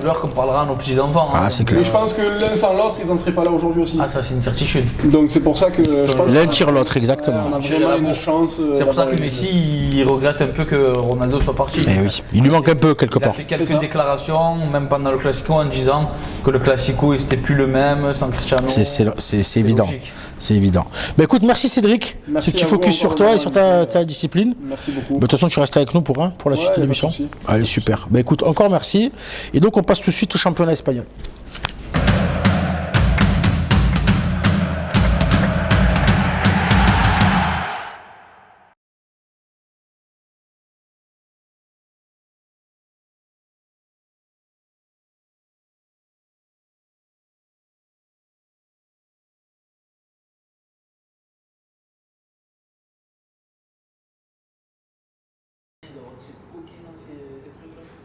joueurs qu'on parlera à nos petits-enfants. Ah, c'est clair. Mais je pense que l'un sans l'autre, ils en seraient pas là aujourd'hui aussi. Ah, ça, c'est une certitude. Donc c'est pour ça que je pense L'un qu'on a- tire l'autre, on a exactement. vraiment une chance. C'est pour ça d'avoir que les Messi, il regrette un peu que Ronaldo soit parti. Eh oui, il lui manque un peu quelque Il a part. fait C'est ça. quelques déclarations, même pendant le Classico, en disant que le Classico, c'était plus le même sans Cristiano. C'est évident. logique. C'est évident. Bah écoute, merci Cédric. Merci Ce petit à vous focus sur encore, toi et madame. sur ta discipline. Merci beaucoup. Bah, de toute façon, tu restes avec nous pour la Ouais, suite y a de l'émission. pas de souci. Allez, super. Bah écoute, encore merci. Et donc, on passe tout de suite au championnat espagnol.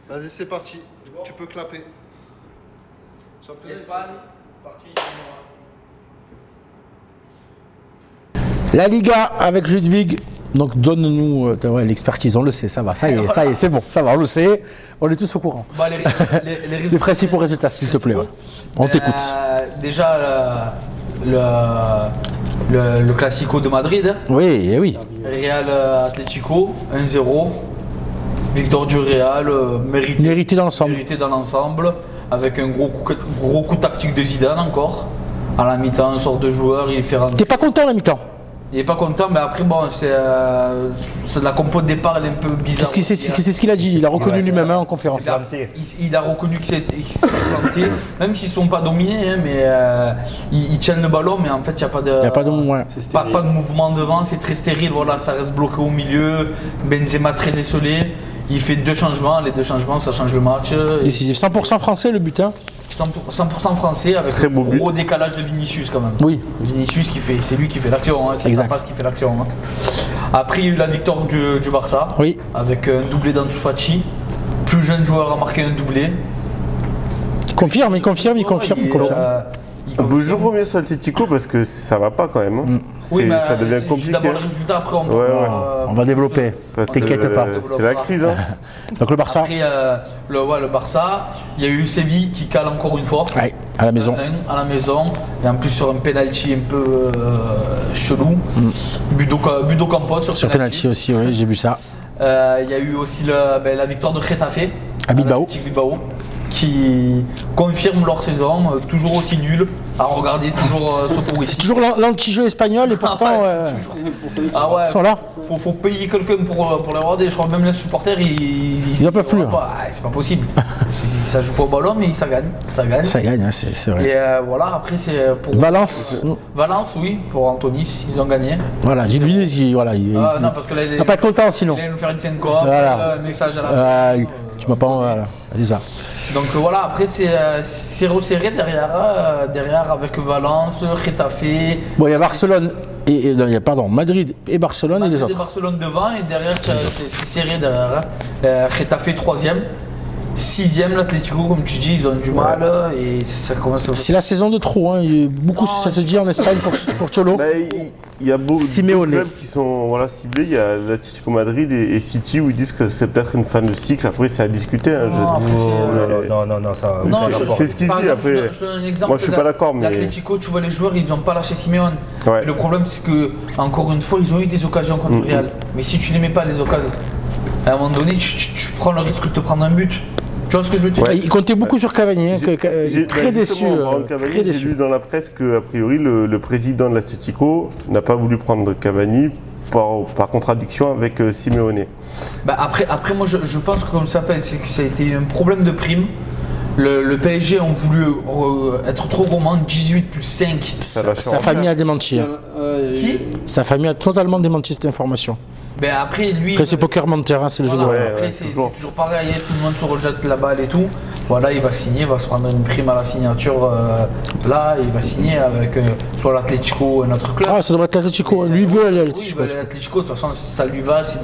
Vas-y, c'est parti. Tu peux clapper. Championnat. Espagne, parti. La Liga avec Ludwig. Donc, donne-nous l'expertise. On le sait, ça va. Ça y est, c'est bon. Ça va, on le sait. On est tous au courant. Bah, Les principaux résultats, s'il te plaît. Ouais. On t'écoute. Déjà, le Classico de Madrid, Oui, eh oui. Real Atlético, 1-0. Victoire du Real, méritée. Mérité dans l'ensemble. Mérité dans l'ensemble, avec un gros coup tactique de Zidane encore. À la mi-temps, un sort de joueur, il fait rentrer. T'es pas content à la mi-temps? Il est pas content, mais après, bon, c'est la compo de départ, elle est un peu bizarre. C'est ce qu'il a dit, il a reconnu lui-même en conférence. Il a reconnu qu'il s'est planté, même s'ils ne sont pas dominés, hein, mais ils tiennent le ballon, mais en fait, il n'y a pas de mouvement devant, c'est très stérile, voilà, ça reste bloqué au milieu. Benzema très isolé, il fait 2 changements, les 2 changements, ça change le match. Décisif, 100% français le but, hein. 100% français avec Très un beau gros but. décalage de Vinicius quand même. Oui. Vinicius c'est lui qui fait l'action, hein, c'est sa passe qui fait l'action. Hein. Après il y a eu la victoire du Barça Oui. avec un doublé d'Ansu Fati. Plus jeune joueur a marqué un doublé. Il confirme. On peut toujours revenir sur l'Atlético parce que ça va pas quand même. Hein. Oui, mais Ça devient c'est compliqué. d'abord le résultat, après on peut. On va développer, Parce que t'inquiète pas. c'est la crise. Hein. Donc le Barça, Après le Barça, il y a eu Séville qui cale encore une fois. ouais, à la maison. À la maison, et en plus sur un penalty un peu chelou. But d'Ocampos Sur penalty aussi, oui, j'ai vu ça. Il y a eu aussi la victoire de Getafe À Bilbao. l'Athletic Bilbao, qui confirme leur saison, toujours aussi nulle, à regarder, toujours soporifique. C'est toujours l'anti-jeu espagnol et pourtant ils sont là. Faut payer quelqu'un pour les regarder. Je crois que même les supporters, ils en peuvent plus. C'est pas possible. Ça joue pas au ballon, mais ça gagne. Ça gagne, hein, c'est vrai. Et voilà, après c'est pour Valence, Valence, oui, pour Antonis, ils ont gagné. voilà, j'ai lui, il Non, parce que là, va pas être content sinon. Il allait nous faire une scène co, Voilà. un message à la fin. Tu m'as pas, voilà, c'est ça. Donc voilà, après c'est resserré derrière avec Valence, Getafe. Bon, il y a Barcelone Madrid et Barcelone et les autres. Barcelone devant et derrière c'est serré derrière. Getafe 3ème. 6ème l'Atlético, comme tu dis, ils ont du mal et ça commence à... C'est la saison de trop, hein. Il y a beaucoup, Non, ça se dit en Espagne pour Cholo. Bah, il y a beaucoup de Simeone. clubs qui sont ciblés. Il y a l'Atlético Madrid et City où ils disent que c'est peut-être une fin de cycle. Après, c'est à discuter. Hein. Non, ça. Non, C'est ce qu'il par dit exemple, après. Je te donne un exemple. Moi, je suis pas d'accord, mais. L'Atlético, tu vois les joueurs, ils n'ont pas lâché Simeone. Ouais. Et le problème, c'est que, encore une fois, ils ont eu des occasions contre le Real. Mais si tu ne mets pas les occasions, à un moment donné, tu prends le risque de te prendre un but. Tu vois ce que je veux dire? Il comptait beaucoup sur Cavani, hein, très déçu. J'ai lu dans la presse qu'a priori le président de l'Atlético n'a pas voulu prendre Cavani par contradiction avec Simeone. Après moi je pense que comme ça s'appelle, c'est que ça a été un problème de prime. Le PSG ont voulu être trop gourmand, 18 plus 5. Sa famille a démenti. Hein. Qui? Sa famille a totalement démenti cette information. Après lui. Après c'est poker mentir, hein, c'est le jeu de Voilà, rôle. après c'est toujours pareil, tout le monde se rejette la balle et tout. Voilà, il va signer, il va se prendre une prime à la signature. Là, il va signer avec soit l'Atlético ou un autre club. Ah, ça devrait être l'Atlético. Lui veut aller à Oui, il l'Atlético. veut aller à l'Atlético, de toute façon ça lui va, c'est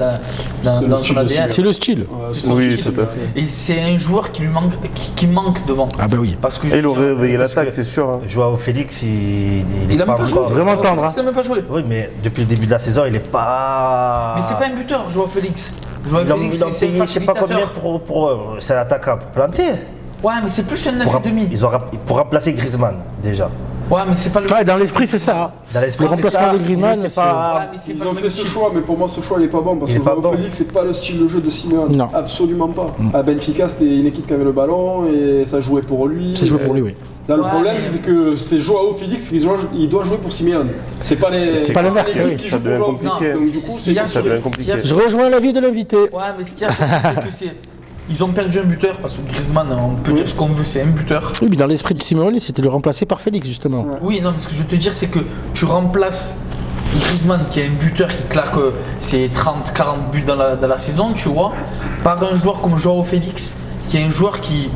dans son ADN. C'est le style. C'est son Oui, style. tout à fait. Et c'est un joueur qui lui manque, qui manque devant. Ah bah oui. Parce que Et il aurait réveillé parce l'attaque, que- c'est sûr. Hein. Joao Félix, il Il est a pas même pas joué. encore. Vraiment tendre, hein. Il a même pas joué. Oui, mais depuis le début de la saison, il est pas. Mais c'est pas un buteur, Joao Félix. Joao Ils l'ont Félix, ils l'ont c'est un payé, je sais pas combien facilitateur. c'est l'attaquant pour planter. Ouais, mais c'est plus un 9,5. Pour remplacer Griezmann, déjà. Ouais, mais c'est pas le. Ouais, dans l'esprit c'est ça. Hein. Dans l'esprit, Le remplacement c'est ça. de Griezmann, C'est c'est- pas. Ouais, mais c'est Ils pas ont le fait même ce style. choix, mais pour moi, ce choix il est pas bon parce Il est que pas Joao bon. Félix, c'est pas le style de jeu de Simeone. Non. Absolument pas. À Benfica, c'était une équipe qui avait le ballon et ça jouait pour lui. C'est joué pour lui, oui. Là, le Ouais, problème, mais- c'est que c'est Joao Félix qui doit jouer pour Simeone. C'est pas les. C'est pas l'inverse, les oui. équipes qui Ça jouent pour devient Joao compliqué. Félix. Donc, du coup, Ce qu'il y a, Ça devient ce qu'il y a, compliqué. Je rejoins l'avis de l'invité. Ouais, mais ce qu'il y a, c'est que c'est. Ils ont perdu un buteur parce que Griezmann, on peut dire ce qu'on veut, c'est un buteur. Oui, mais dans l'esprit de Simeone, c'était de le remplacer par Félix justement. Oui, non, mais ce que je veux te dire, c'est que tu remplaces Griezmann, qui est un buteur qui claque ses 30-40 buts dans la saison, tu vois, par un joueur comme Joao Félix, qui est un joueur qui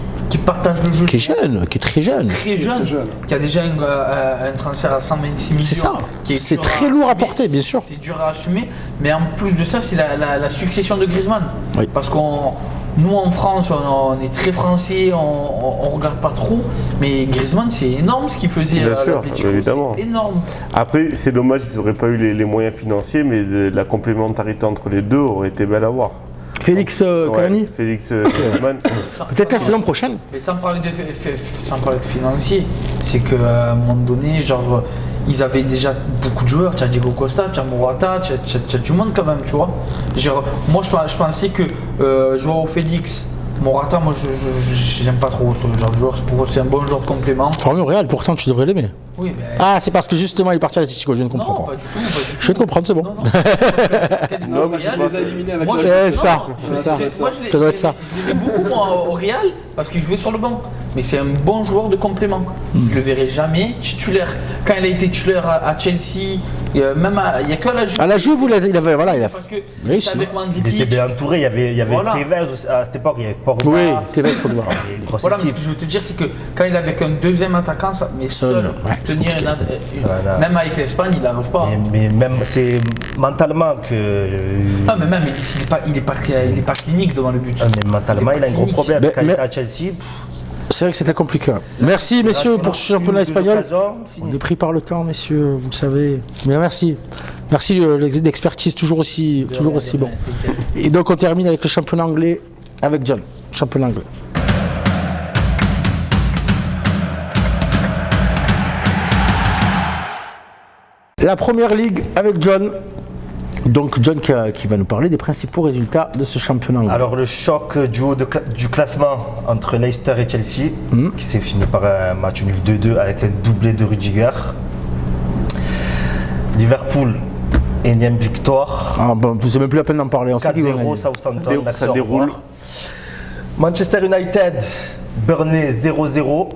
partage le jeu. Qui est jeune, qui est très jeune. Très jeune, qui a déjà un transfert à 126 millions. C'est ça. qui est C'est dur très à lourd à assumer. porter, bien sûr. C'est dur à assumer, mais en plus de ça, c'est la succession de Griezmann. Oui. Parce nous en France, on est très français, on regarde pas trop, mais Griezmann, c'est énorme ce qu'il faisait Bien à sûr, l'Atlético. évidemment. C'est énorme. Après, c'est dommage, ils n'auraient pas eu les moyens financiers, mais la complémentarité entre les deux aurait été belle à voir. Félix Cavani. Ouais, Félix Griezmann. Peut-être la saison prochaine. Mais sans parler de financier, c'est qu'à un moment donné, genre, ils avaient déjà beaucoup de joueurs. Tu as Diego Costa, tu as Morata, tu as du monde quand même, tu vois. Genre, moi, je pensais que Joao Félix, Morata, moi, je n'aime pas trop ce genre de joueur. Pour eux, c'est un bon joueur de complément. Formé au Real, pourtant tu devrais l'aimer. Oui, mais. Ah, c'est parce que justement il est parti à l'Atlético, je viens de Non, comprendre. pas du tout. Pas du tout. Je viens de comprendre, c'est bon. Non, non. Non, mais c'est les a éliminés avec Moi, la je- C'est non, ça, non, c'est ça. Moi, je l'ai- Ça doit être ça. Je l'aimais beaucoup moi, au Real parce qu'il jouait sur le banc. Mais c'est un bon joueur de complément. Je le verrai jamais titulaire. Quand il a été titulaire à Chelsea, même il n'y a que à la Juve. À la Juve, il avait, voilà, il a Parce que réussi. avec Il Mandzukic. était bien entouré, il y avait Voilà. Tevez aussi, à cette époque, il y avait Pogba. Oui, Tevez, Pogba. Il y avait une grosse Voilà, mais ce équipe. que je veux te dire, c'est que quand il est avec un deuxième attaquant, mais Ça, seul, ouais, c'est tenir compliqué. Voilà. même avec l'Espagne, il n'arrive pas. Mais même, c'est mentalement que. Ah, mais même, il est pas clinique devant le but. Mais mentalement, il a un gros problème. Mais- Quand il mais- était à Chelsea, C'est vrai que c'était compliqué. Merci messieurs pour ce championnat espagnol. On Fini. est pris par le temps, messieurs, vous le savez. Mais merci. Merci l'expertise toujours aussi bon. Et donc on termine avec le championnat anglais avec John. Championnat anglais. La première ligue avec John. Donc John qui va nous parler des principaux résultats de ce championnat anglais. Alors le choc du haut du classement entre Leicester et Chelsea, qui s'est fini par un match nul 2-2 avec un doublé de Rudiger. Liverpool, énième victoire. Ah, bon, c'est même plus la peine d'en parler. On sait qu'ils vont 4-0 gagner. Southampton, merci, ça au déroule. revoir. Manchester United, Burnley 0-0.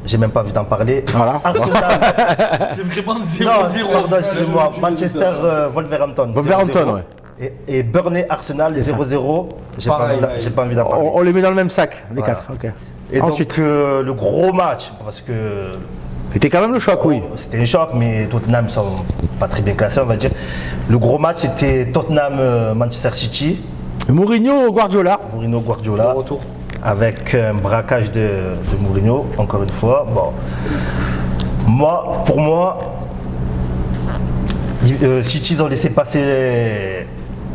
J'ai même pas envie d'en parler. Voilà. Arsenal, C'est vraiment 0-0. non, pardon, excusez-moi. Manchester Wolverhampton. Wolverhampton, 0-0. ouais. Et Burnley Arsenal 0-0. J'ai pas Pareil, envie pas envie d'en parler. On les met dans le même sac, les Voilà. quatre. Ok. Et Ensuite, donc le gros match, parce que c'était quand même le choc, oui. c'était un choc, mais Tottenham sont pas très bien classés, on va dire. Le gros match, c'était Tottenham-Manchester City, Mourinho, Guardiola. Mourinho Guardiola, Retour. avec un braquage de Mourinho, encore une fois. Bon. Pour moi, City, ils ont laissé passer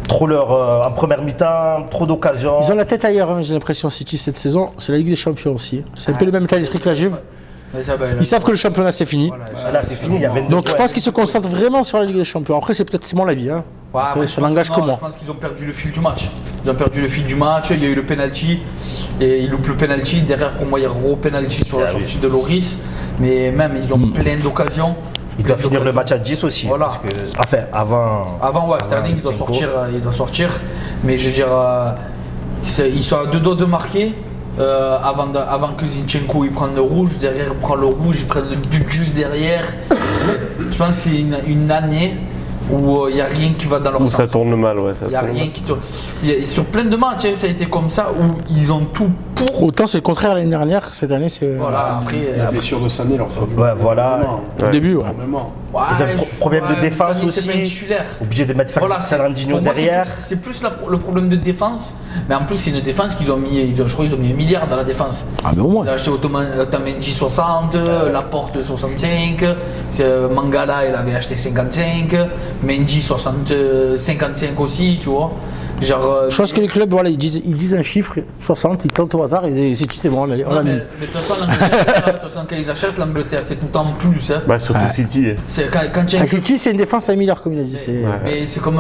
trop en première mi-temps, trop d'occasions. Ils ont la tête ailleurs, hein, j'ai l'impression, City, cette saison. C'est la Ligue des Champions aussi. C'est un peu le même état d'esprit que la Juve. Mais ça, ben, Ils savent que le championnat, c'est fini. Là, c'est fini, il y a 22 Donc je points. pense qu'ils se concentrent vraiment sur la Ligue des Champions. Après, c'est mon avis. Hein. Ouais, après, ça n'engage que moi. Je pense qu'ils ont perdu le fil du match. Ils ont perdu le fil du match, il y a eu le penalty et ils loupent le penalty. Derrière, pour moi, il y a un gros penalty sur la sortie de Loris. Mais même, ils ont plein d'occasions. Il doit finir le match à 10 aussi. Voilà. Parce que, enfin, avant. Ouais, Sterling, il doit sortir. Mais je veux dire, ils sont à deux doigts de marquer. Avant que Zinchenko il prenne le rouge, derrière il prend le rouge, il prend le but juste derrière. Je pense que c'est une année où il n'y a rien qui va dans leur Où sens. ça tourne mal, ouais. Il n'y a rien qui tourne. Sur plein de matchs, hein, ça a été comme ça où ils ont tout pour. Autant c'est le contraire l'année dernière. Cette année, c'est Voilà, La blessure de Sané leur fait Ouais, voilà. au début. Ouais. énormément. Ouais, Ils ont un problème de défense Sané, c'est pas aussi. un titulaire. Obligé de mettre Voilà, Fernandinho pour moi, derrière. c'est plus le problème de défense, mais en plus c'est une défense qu'ils ont mis, je crois qu'ils ont mis 1 milliard dans la défense. Ah, mais au moins. Ils ont acheté Otamendi 60, Laporte 65, Mangala il avait acheté 55, Mendy 55 aussi, tu vois. Genre, Je pense que les clubs, voilà, ils disent un chiffre, 60, ils tentent au hasard et c'est bon, on non, l'a mais mis. de toute façon, l'Angleterre, quand ils achètent l'Angleterre, c'est tout le temps plus. Hein. Bah, surtout City. C'est quand il y a Ah, City, c'est une défense à 1 milliard, comme il a dit. Mais c'est comme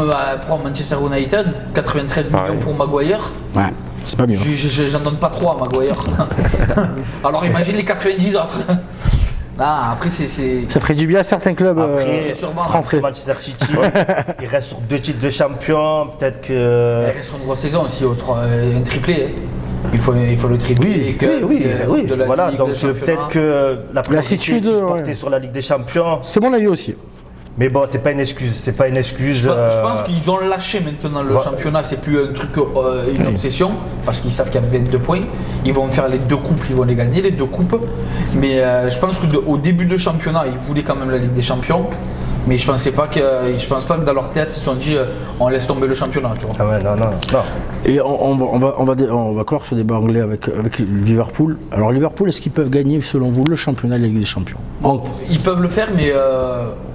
prendre Manchester United, 93 millions pour Maguire. Ouais, c'est pas mieux. J'en donne pas 3 à Maguire. Alors imagine les 90 autres. Ah, après c'est. Ça ferait du bien à certains clubs Après, sûrement, français. Manchester City, il reste sur 2 titres de champion. Peut-être que. Il reste sur une grosse saison aussi, un triplé. Hein. Il faut le triplé. Oui. de la Voilà, Ligue donc des Championnats. peut-être que la priorité Lassitude, est portée ouais. sur la Ligue des Champions. C'est mon avis aussi. Mais bon, c'est pas une excuse. C'est pas une excuse. Je pense qu'ils ont lâché maintenant le championnat, c'est plus un truc, une obsession, parce qu'ils savent qu'il y a 22 points. Ils vont faire les 2 coupes, ils vont les gagner, les 2 coupes. Mais je pense qu'au début de championnat, ils voulaient quand même la Ligue des Champions. Mais je pense pas que dans leur tête, ils se sont dit on laisse tomber le championnat. Tu vois. Ah ouais, non. Et on va clore ce débat anglais avec Liverpool. Alors Liverpool, est-ce qu'ils peuvent gagner selon vous le championnat de la Ligue des Champions? Ils peuvent le faire, mais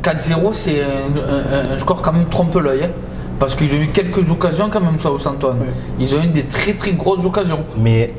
4-0, c'est un score quand même trompe-l'œil. Hein, parce qu'ils ont eu quelques occasions quand même, Southampton. Ils ont eu des très très grosses occasions. Mais,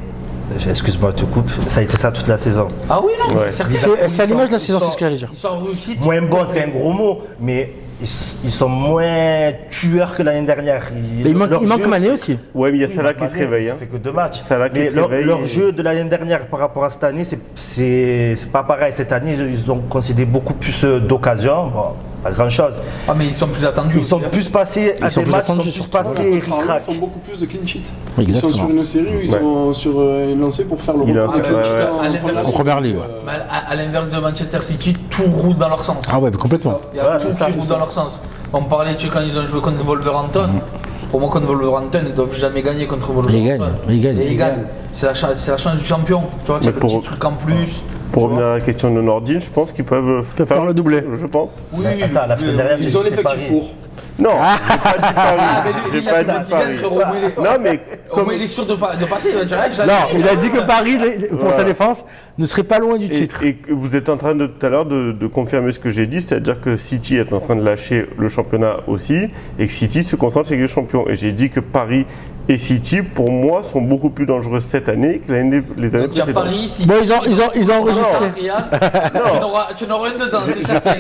excuse-moi, je te coupe, ça a été ça toute la saison. Ah oui, non, c'est certain. C'est à l'image de la saison, c'est ce que j'allais dire. Ils sont en réussite. Moins bon, c'est un gros mot, mais ils sont moins tueurs que l'année dernière. Il manque Mané aussi. Ouais, mais il y a Salah qui se Mané, réveille. Ça Hein. fait que 2 matchs. Salah qui Mais se réveille. leur jeu de l'année dernière par rapport à cette année, c'est pas pareil. Cette année, ils ont concédé beaucoup plus d'occasions. Bon, pas grand chose. Ah, mais ils sont plus attendus. Ils sont aussi, hein. plus passés à des matchs, ils sont plus passés ric-rac. Ils font beaucoup plus de clean sheet. Exactement. Ils sont sur une série où ils sont sur une lancée pour faire le Il a- record de ouais, clean sheet ouais. en En première ligue, ouais. Mais à l'inverse de Manchester City, tout roule dans leur sens. Ah ouais, mais complètement. Il y a Ouais, tout c'est ça, qui roule c'est dans ça. leur sens. On parlait quand ils ont joué contre Wolverhampton. Pour moi, contre Wolverhampton, ils ne doivent jamais gagner contre Wolverhampton. Ils gagnent. Et ils gagnent. C'est la chance du champion. Tu vois, tu as le petit truc en plus. Pour tu revenir vois. à la question de Nordin, je pense qu'ils peuvent faire le doublé. Je pense. Oui, Attends, la semaine dernière, Ils ont j'ai dit l'effectif Paris. pour. Non, j'ai pas dit Paris. mais lui, J'ai pas il a dit dit Paris. frérot, Non, mais Au comme. moins, il est sûr de passer. Il va dire, je l'avais Non, dit, il a dit que Paris, pour sa Voilà. défense, ne serait pas loin du titre. Et que vous êtes en train de tout à l'heure de confirmer ce que j'ai dit, c'est-à-dire que City est en train de lâcher le championnat aussi, et que City se concentre sur les champions. Et j'ai dit que Paris et City, pour moi, sont beaucoup plus dangereux cette année que les années Donc, il y a précédentes. Paris, si Bon, ils ont enregistré. tu n'auras une dedans, c'est certain.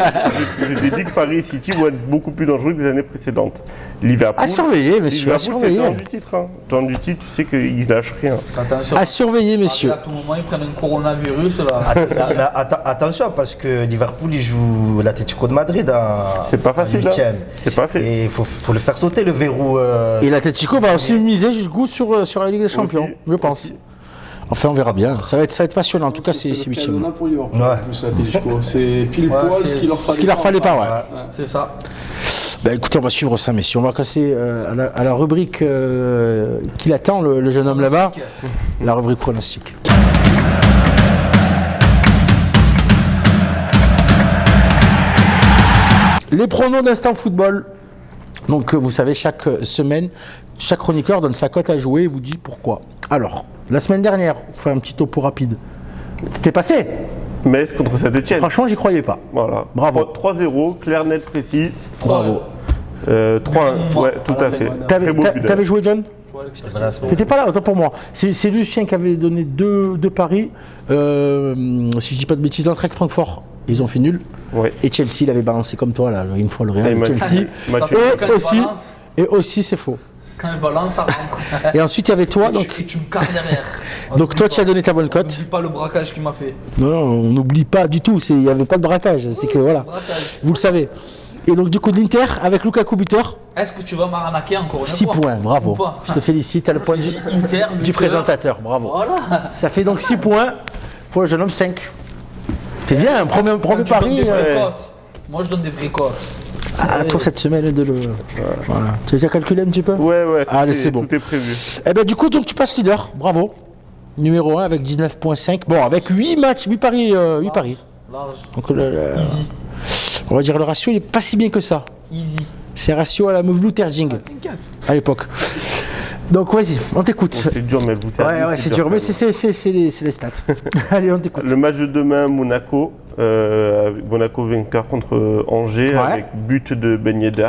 Je t'ai dit que Paris et City vont être beaucoup plus dangereux que les années précédentes. Liverpool, À surveiller, messieurs, à Liverpool, c'est surveiller. le temps du titre. Hein. Le temps du titre, tu sais qu'ils lâchent rien. Attention. À surveiller, messieurs. À tout moment, ils prennent un coronavirus là. Mais attention, parce que Liverpool, il joue l'Atlético de Madrid C'est pas facile, en huitième. hein. C'est pas fait. Et il faut le faire sauter, le verrou. Et l'Atlético va aussi miser jusqu'au sur la Ligue des Champions, Aussi. je pense. Enfin, on verra bien. Ça va être passionnant. En tout cas, c'est le 8e. cadenas pour Liverpool. Ouais. Plus l'Atlético. C'est pile Ouais, poil c'est- ce qu'il leur fallait pas, ouais. C'est ça. Bah, écoutez, on va suivre ça, messieurs. On va passer à la rubrique qui l'attend, le jeune homme là-bas. La rubrique pronostic. Les pronos d'Instant Football. Donc, vous savez, chaque semaine, chaque chroniqueur donne sa cote à jouer et vous dit pourquoi. Alors, la semaine dernière, on fait un petit topo rapide. T'es passé? Metz contre Saint-Etienne. Franchement, j'y croyais pas. Voilà. Bravo. 3-0, clair, net, précis. Bravo. 3-1, ouais, tout à fait. Très beau but. T'avais joué, John? Voilà, c'est bon. T'étais pas là, autant pour moi. C'est Lucien qui avait donné deux paris. Si je dis pas de bêtises, l'entrée avec Francfort, ils ont fait nul. Ouais. Et Chelsea, il avait balancé comme toi, là, une fois le Et Real. Mathieu- Chelsea. Mathieu- Quand Et je aussi, balance, et aussi c'est faux. Quand je balance, ça rentre. Et ensuite, il y avait toi. Et tu me carres derrière. Donc toi, tu as donné ta bonne cote. N'oublie pas le braquage qu'il m'a fait. Non, non, on n'oublie pas du tout. Il n'y avait pas de braquage. C'est que voilà, Braquage. vous le savez. Et donc, du coup, de l'Inter, avec Lukaku buteur, Est-ce que tu vas m'arnaquer encore une 6 fois points, bravo. Ou pas Je te félicite, à le point de vue Inter, du buteur. présentateur, bravo. Voilà. Ça fait donc 6 points pour le jeune homme, 5. C'est bien, un premier Quand tu donnes pari. des vraies cotes. Moi, je donne des vraies cotes. Pour cette semaine de le. Voilà. Tu as déjà calculé un petit peu? Ouais, Allez, tout est- c'est bon. Tout est prévu. Eh ben du coup, donc tu passes leader, bravo. Numéro 1 avec 19,5. Bon, avec 8 matchs, 8 paris. 8 paris. Large. Donc on va dire le ratio, il est pas si bien que ça. Easy. C'est ratio à la Mevlou Terjing T'inquiète. à l'époque. Donc vas-y, on t'écoute. C'est dur, mais vous Ouais, c'est dur, mais c'est les stats. Allez, on t'écoute. Le match de demain, Monaco. Monaco vainqueur contre Angers Ouais. avec but de Ben Yedder.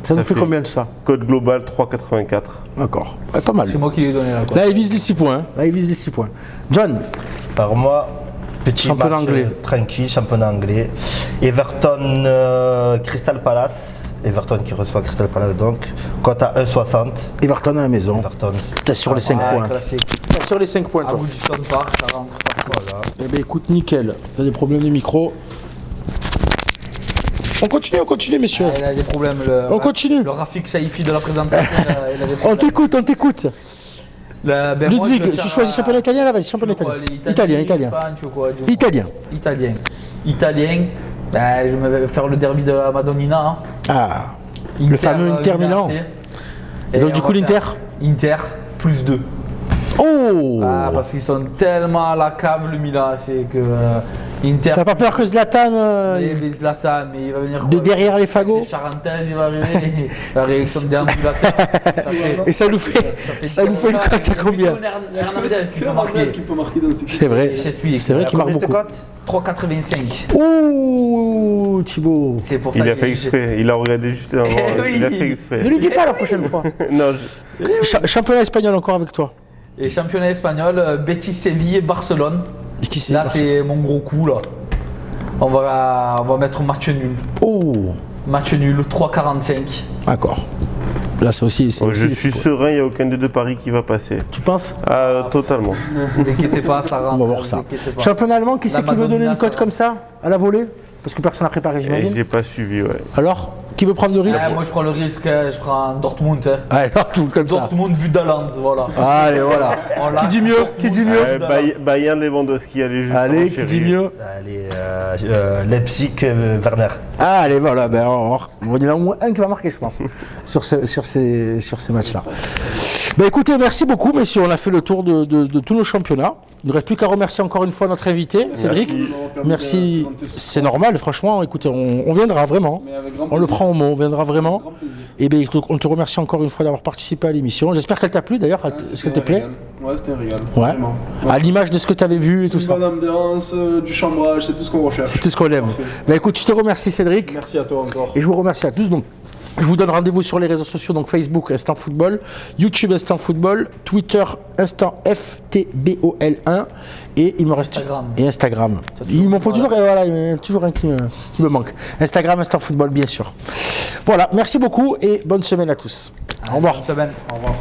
Ça nous ça fait fait- combien de ça? Code global 3,84. D'accord. Ouais, pas mal. C'est moi qui l'ai donné là. Quoi. Là, il vise les 6 points. hein. Là, il vise les 6 points. John, Par moi, petit Championnat match anglais. tranquille, championnat anglais. Everton, Crystal Palace. Everton qui reçoit Crystal Palace donc. Cote à 1,60. Everton à la maison. Everton. T'es sur les 5 points. Classique. T'es sur les 5 points, À toi. bout du son park, ça rentre. Voilà. Eh ben écoute, nickel. T'as des problèmes de micro. On continue, messieurs. Il a des problèmes. On continue. Le Rafik Saifi de la présentation, il a des On problèmes. t'écoute, on t'écoute. Ben, moi, je Ludwig, vais tu faire, choisis championnat italien là, vas-y, championnat tu veux quoi, italien. les Italien. Espagne, tu veux quoi, du coup Italien. Italien. Ben, je vais faire le derby de la Madonnina. Hein. Ah, le fameux Inter Milan. Et donc, du coup, l'Inter Inter, plus 2. Oh Ah, parce qu'ils sont tellement à la cave, le Milan. C'est que Inter. T'as pas peur que Zlatan Mais Zlatan, mais il va venir de quoi, derrière les fagots C'est Charentaise, il va arriver. La réaction des ambulateurs. et ça nous fait une cote à combien? Hernandez qui peut marquer. Hernandez qui peut marquer dans ces C'est vrai, Je t'explique. c'est vrai qu'il marque Combien beaucoup. cette cote 3,85. Ouh, Thibaut. C'est pour ça Il a que fait exprès. Il a regardé juste avant. oui. Il a fait exprès. Ne lui dis pas la prochaine fois. Non, Championnat espagnol encore avec toi. Et championnat espagnol, Betis, Séville et Barcelone. Là, c'est mon gros coup là. On va mettre match nul. Oh, Match nul, 3,45. D'accord. Là, c'est aussi. Je suis serein, il n'y a aucun des deux paris qui va passer. Tu penses? Totalement. Ne vous inquiétez pas, ça rentre. On va voir ça. vous inquiétez pas. Championnat allemand, qui c'est qui veut donner une Madonna, cote ça comme ça à la volée? Parce que personne n'a préparé, Et j'imagine. j'ai pas suivi, ouais. Alors, qui veut prendre le risque? Moi je prends le risque, je prends Dortmund. Hein. Allez, tout comme ça. Dortmund, but d'Haaland, voilà. Allez, voilà. On lâche Qui dit mieux? Dortmund, Qui dit mieux? but d'Haaland. Bayern Lewandowski, allez juste. Allez, qui dit mieux? Allez, Leipzig, Werner. Allez, voilà, ben, on y en a au moins un qui va marquer, je pense, sur ces matchs-là. Ben, écoutez, merci beaucoup, messieurs. On a fait le tour de tous nos championnats. Il ne reste plus qu'à remercier encore une fois notre invité, Cédric. Merci. C'est normal, franchement. Écoutez, on viendra vraiment. On le prend au mot, on viendra vraiment. Et bien, on te remercie encore une fois d'avoir participé à l'émission. J'espère qu'elle t'a plu d'ailleurs. Est-ce qu'elle te plaît? Ouais, c'était un régal. Ouais. Vraiment. À l'image de ce que tu avais vu et tout Une ça. bonne ambiance, du chambrage, c'est tout ce qu'on recherche. C'est tout ce qu'on aime. Parfait. Ben, écoute, je te remercie, Cédric. Merci à toi encore. Et je vous remercie à tous. Donc, je vous donne rendez-vous sur les réseaux sociaux, donc Facebook Instant Football, YouTube Instant Football, Twitter Instant FTBOL1 et il me reste Instagram. Et Instagram. Il m'en faut toujours, et voilà, il y en a toujours un qui me manque. Instagram Instant Football, bien sûr. Voilà, merci beaucoup et bonne semaine à tous. Au revoir. Bonne semaine. Au revoir.